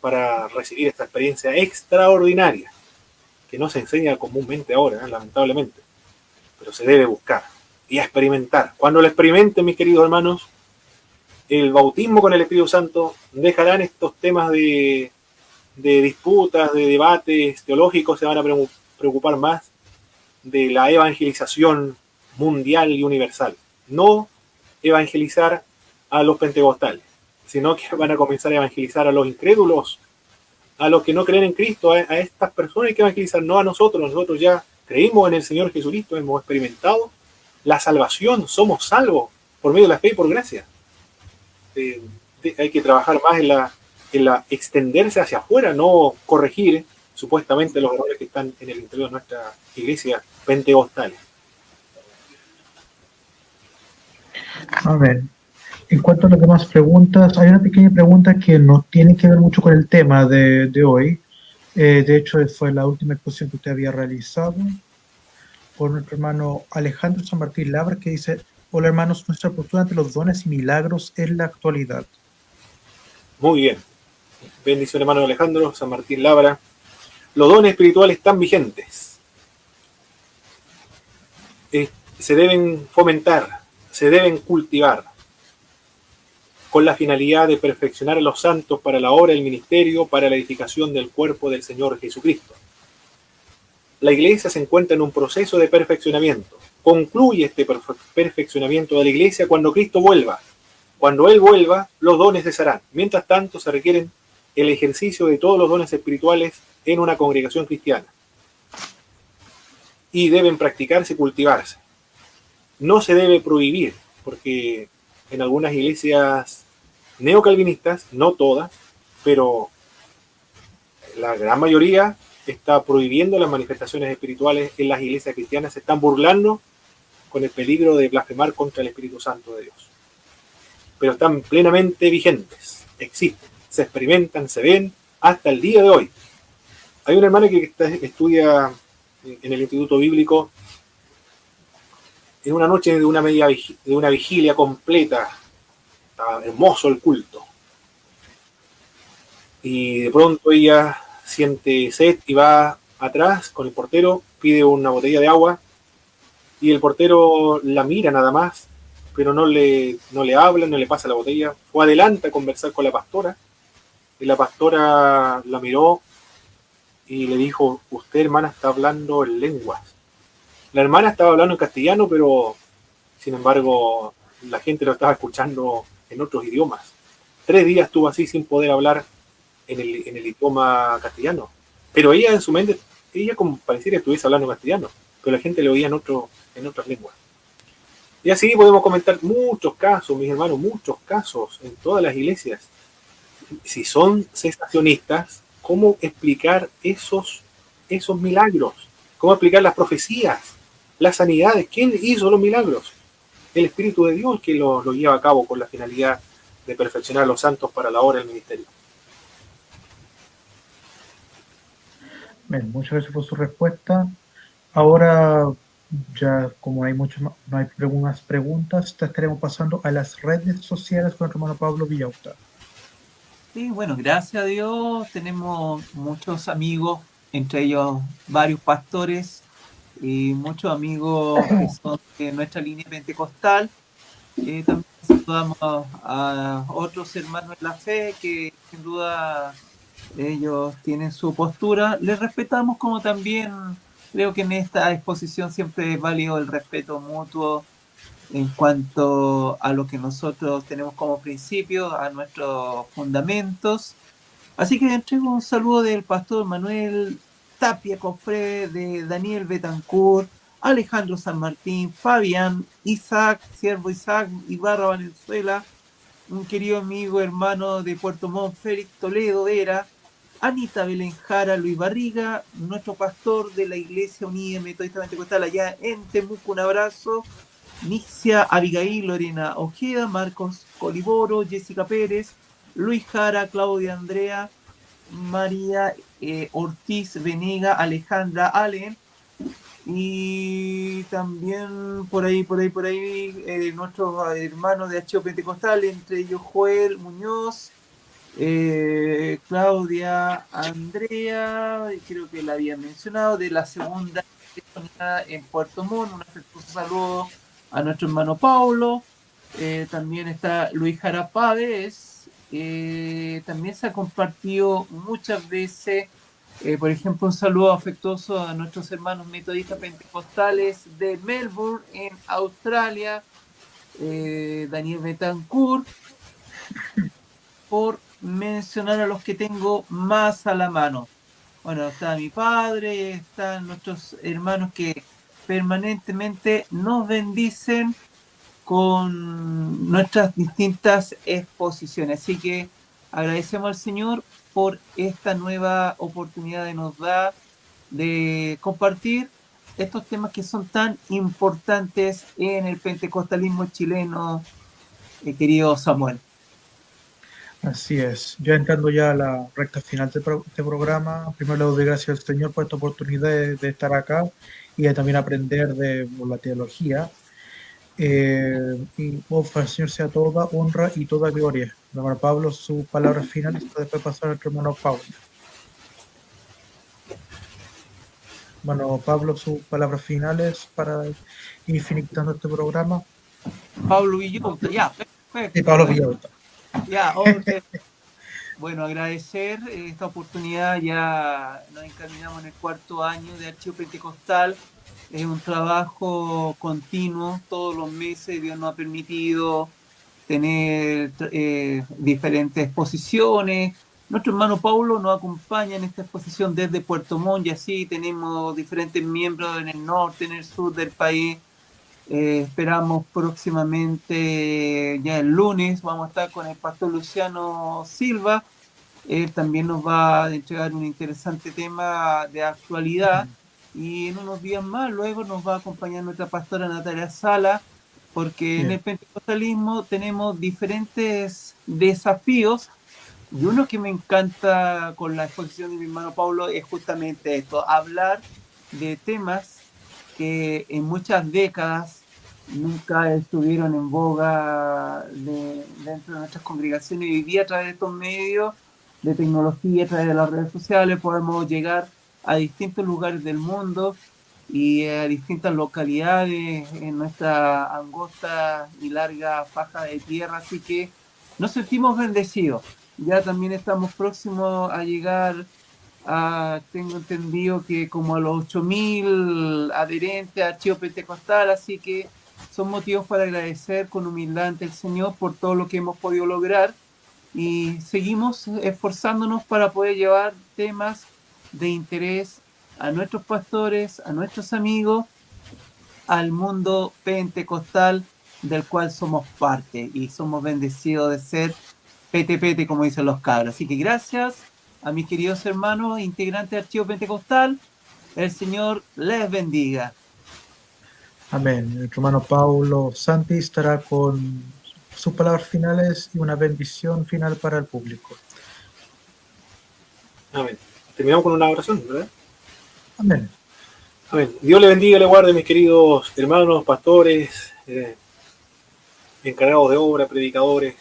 para recibir esta experiencia extraordinaria que no se enseña comúnmente ahora, lamentablemente, pero se debe buscar y experimentar. Cuando lo experimenten, mis queridos hermanos, el bautismo con el Espíritu Santo, dejarán estos temas de disputas, de debates teológicos, se van a preocupar más de la evangelización mundial y universal. No evangelizar a los pentecostales, sino que van a comenzar a evangelizar a los incrédulos, a los que no creen en Cristo, a estas personas hay que evangelizar, no a nosotros. Nosotros ya creímos en el Señor Jesucristo, hemos experimentado la salvación, somos salvos por medio de la fe y por gracia. Hay que trabajar más en la extenderse hacia afuera, no corregir supuestamente los errores que están en el interior de nuestra iglesia pentecostal. A ver, en cuanto a las demás preguntas, hay una pequeña pregunta que no tiene que ver mucho con el tema de hoy. De hecho, fue la última exposición que usted había realizado por nuestro hermano Alejandro San Martín Labra, que dice: hola hermanos, nuestra postura ante los dones y milagros en la actualidad. Muy bien. Bendición, hermano Alejandro San Martín Labra. Los dones espirituales están vigentes. Se deben fomentar, se deben cultivar, con la finalidad de perfeccionar a los santos para la obra del ministerio, para la edificación del cuerpo del Señor Jesucristo. La iglesia se encuentra en un proceso de perfeccionamiento. Concluye este perfeccionamiento de la iglesia cuando Cristo vuelva. Cuando Él vuelva, los dones cesarán. Mientras tanto, se requieren el ejercicio de todos los dones espirituales en una congregación cristiana. Y deben practicarse y cultivarse. No se debe prohibir, porque en algunas iglesias neocalvinistas, no todas, pero la gran mayoría está prohibiendo las manifestaciones espirituales en las iglesias cristianas, se están burlando con el peligro de blasfemar contra el Espíritu Santo de Dios. Pero están plenamente vigentes, existen, se experimentan, se ven hasta el día de hoy. Hay una hermana que estudia en el Instituto Bíblico en una noche de una vigilia completa. Estaba hermoso el culto. Y de pronto ella siente sed y va atrás con el portero, pide una botella de agua y el portero la mira nada más, pero no le habla, no le pasa la botella. Fue adelante a conversar con la pastora y la pastora la miró y le dijo: usted, hermana, está hablando en lenguas. La hermana estaba hablando en castellano, pero sin embargo la gente lo estaba escuchando en otros idiomas. 3 días estuvo así sin poder hablar en el idioma castellano. Pero ella en su mente, ella como pareciera que estuviese hablando en castellano, pero la gente le oía en otras lenguas. Y así podemos comentar muchos casos, mis hermanos, muchos casos en todas las iglesias. Si son cesacionistas, ¿cómo explicar esos milagros? ¿Cómo explicar las profecías, las sanidades? ¿Quién hizo los milagros? El Espíritu de Dios, que lo lleva a cabo con la finalidad de perfeccionar a los santos para la obra del ministerio. Bien, muchas gracias por su respuesta. Ahora, ya como no hay más preguntas, estaremos pasando a las redes sociales con nuestro hermano Pablo Villauta. Sí, bueno, gracias a Dios tenemos muchos amigos, entre ellos varios pastores y muchos amigos que son de nuestra línea pentecostal. También saludamos a otros hermanos en la fe que sin duda ellos tienen su postura. Les respetamos, como también creo que en esta exposición siempre es válido el respeto mutuo en cuanto a lo que nosotros tenemos como principio, a nuestros fundamentos. Así que entrego un saludo del pastor Manuel Tapia Cofré, de Daniel Betancourt, Alejandro San Martín, Fabián, Isaac, siervo Isaac Ibarra Valenzuela, un querido amigo hermano de Puerto Montt, Félix Toledo Vera, Anita Belén Jara, Luis Barriga, nuestro pastor de la Iglesia Unida Metodista Pentecostal allá en Temuco, un abrazo. Nixia Abigail, Lorena Ojeda, Marcos Coliboro, Jessica Pérez, Luis Jara, Claudia Andrea, María Ortiz Venega, Alejandra Allen, y también por ahí nuestros hermanos de Archivo Pentecostal, entre ellos Joel Muñoz, Claudia Andrea, creo que la había mencionado, de la segunda en Puerto Montt. Un afectuoso saludo a nuestro hermano Paulo. También está Luis Jara Páez. También se ha compartido muchas veces, por ejemplo, un saludo afectuoso a nuestros hermanos metodistas pentecostales de Melbourne, en Australia, Daniel Betancourt, por mencionar a los que tengo más a la mano. Bueno, está mi padre, están nuestros hermanos que permanentemente nos bendicen con nuestras distintas exposiciones. Así que agradecemos al Señor por esta nueva oportunidad que nos da de compartir estos temas que son tan importantes en el pentecostalismo chileno, querido Samuel. Así es. Ya entrando ya a la recta final de este programa, primero le doy gracias al Señor por esta oportunidad de estar acá y de también aprender de la teología. Y para el Señor sea toda honra y toda gloria. Hermano Pablo, sus palabras finales, para después pasar a nuestro hermano Pablo. Bueno, Pablo, sus palabras finales para ir finalizando este programa. Pablo Villota, ya, perfecto. Y Pablo Villalta. Ya, okay. Bueno, agradecer esta oportunidad, ya nos encaminamos en el 4º año de Archivo Pentecostal, es un trabajo continuo, todos los meses Dios nos ha permitido tener diferentes exposiciones. Nuestro hermano Paulo nos acompaña en esta exposición desde Puerto Montt y así tenemos diferentes miembros en el norte, en el sur del país. Esperamos próximamente, ya el lunes, vamos a estar con el pastor Luciano Silva. Él también nos va a entregar un interesante tema de actualidad y en unos días más luego nos va a acompañar nuestra pastora Natalia Sala, porque en el pentecostalismo tenemos diferentes desafíos y uno que me encanta con la exposición de mi hermano Pablo es justamente esto, hablar de temas que en muchas décadas nunca estuvieron en boga dentro de nuestras congregaciones. Hoy día a través de estos medios de tecnología, a través de las redes sociales, podemos llegar a distintos lugares del mundo y a distintas localidades en nuestra angosta y larga faja de tierra, así que nos sentimos bendecidos. Ya también estamos próximos a llegar tengo entendido que como a los 8.000 adherentes a Archivo Pentecostal, así que son motivos para agradecer con humildad ante el Señor por todo lo que hemos podido lograr y seguimos esforzándonos para poder llevar temas de interés a nuestros pastores, a nuestros amigos, al mundo pentecostal del cual somos parte y somos bendecidos de ser pete como dicen los cabros. Así que gracias a mis queridos hermanos integrantes de Archivo Pentecostal, el Señor les bendiga. Amén. Nuestro hermano Paulo Santi estará con sus palabras finales y una bendición final para el público. Amén. Terminamos con una oración, ¿verdad? Amén. Amén. Dios le bendiga y le guarde, mis queridos hermanos, pastores, encargados de obra, predicadores.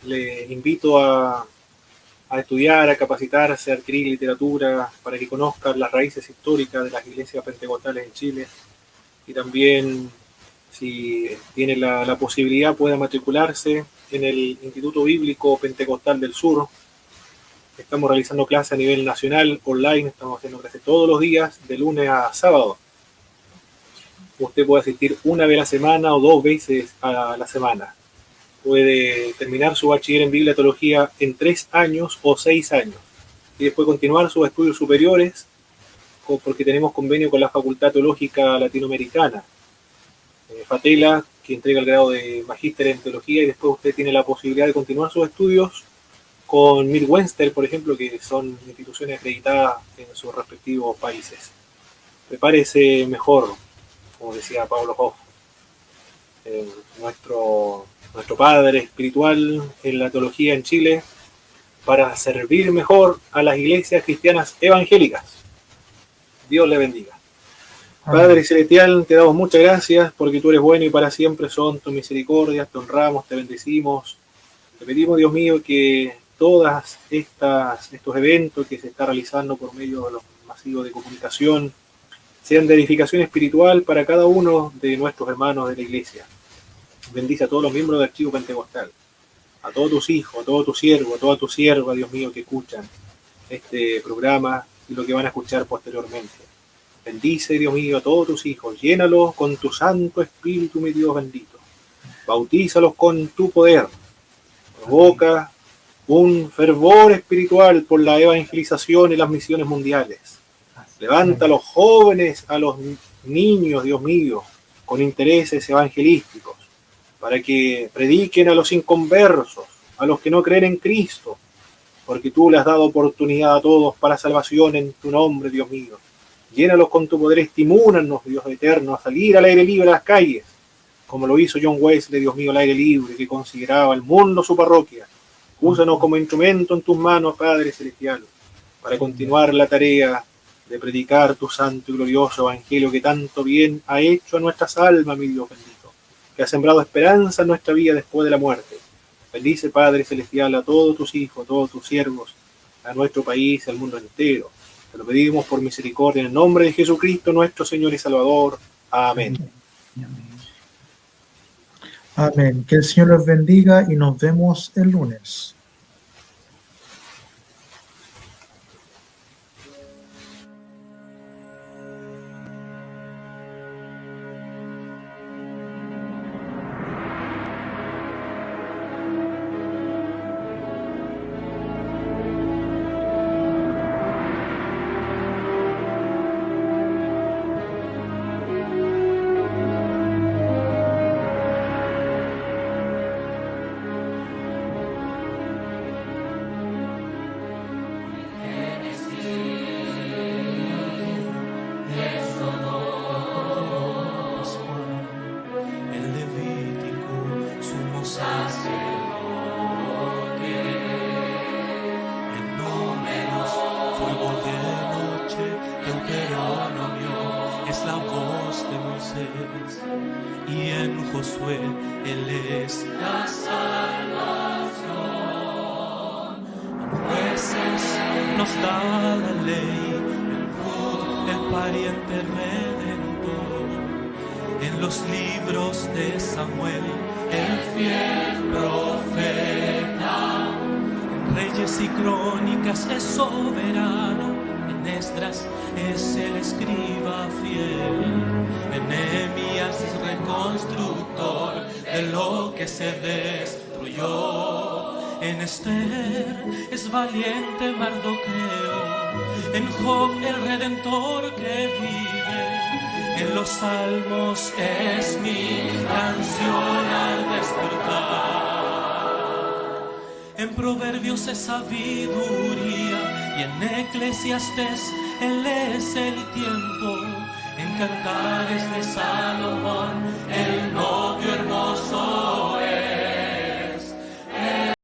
Les invito a estudiar, a capacitarse, a adquirir literatura para que conozcan las raíces históricas de las iglesias pentecostales en Chile y también, si tiene la posibilidad, pueda matricularse en el Instituto Bíblico Pentecostal del Sur. Estamos realizando clases a nivel nacional, online, estamos haciendo clases todos los días, de lunes a sábado. Usted puede asistir una vez a la semana o 2 veces a la semana. Puede terminar su bachiller en Biblia y Teología en 3 años o 6 años. Y después continuar sus estudios superiores, porque tenemos convenio con la Facultad Teológica Latinoamericana, FATELA, que entrega el grado de Magíster en Teología, y después usted tiene la posibilidad de continuar sus estudios con Midwestern, por ejemplo, que son instituciones acreditadas en sus respectivos países. Prepárese mejor, como decía Pablo Hoff, nuestro padre espiritual en la teología en Chile, para servir mejor a las iglesias cristianas evangélicas. Dios le bendiga. Amén. Padre Celestial, te damos muchas gracias porque tú eres bueno y para siempre son tus misericordias. Te honramos, te bendecimos. Te pedimos, Dios mío, que todos estos eventos que se están realizando por medio de los masivos de comunicación sean de edificación espiritual para cada uno de nuestros hermanos de la iglesia. Bendice a todos los miembros del Archivo Pentecostal, a todos tus hijos, a todos tus siervos, a toda tu sierva, Dios mío, que escuchan este programa y lo que van a escuchar posteriormente. Bendice, Dios mío, a todos tus hijos, llénalos con tu Santo Espíritu, mi Dios bendito. Bautízalos con tu poder. Provoca un fervor espiritual por la evangelización y las misiones mundiales. Levanta a los jóvenes, a los niños, Dios mío, con intereses evangelísticos, para que prediquen a los inconversos, a los que no creen en Cristo, porque tú le has dado oportunidad a todos para salvación en tu nombre, Dios mío. Llénalos con tu poder, estimúlanos, Dios eterno, a salir al aire libre a las calles, como lo hizo John Wesley, Dios mío, al aire libre, que consideraba el mundo su parroquia. Úsanos como instrumento en tus manos, Padre Celestial, para continuar la tarea de predicar tu santo y glorioso evangelio que tanto bien ha hecho a nuestras almas, mi Dios bendito, que ha sembrado esperanza en nuestra vida después de la muerte. Bendice, Padre Celestial, a todos tus hijos, a todos tus siervos, a nuestro país, al mundo entero. Te lo pedimos por misericordia en el nombre de Jesucristo, nuestro Señor y Salvador. Amén. Amén. Que el Señor los bendiga y nos vemos el lunes. Y en Josué Él es la salvación. En Jueces nos da la ley, en Ruth el pariente redentor. En los libros de Samuel el fiel profeta. En Reyes y Crónicas es soberano. En Esdras es el escriba fiel. En Nehemías es reconstructor de lo que se destruyó. En Esther es valiente Mardoqueo. En Job el redentor que vive. En los Salmos es mi canción al despertar. En Proverbios es sabiduría. Y en Eclesiastés Él es el tiempo. En Cantares de Salomón, el novio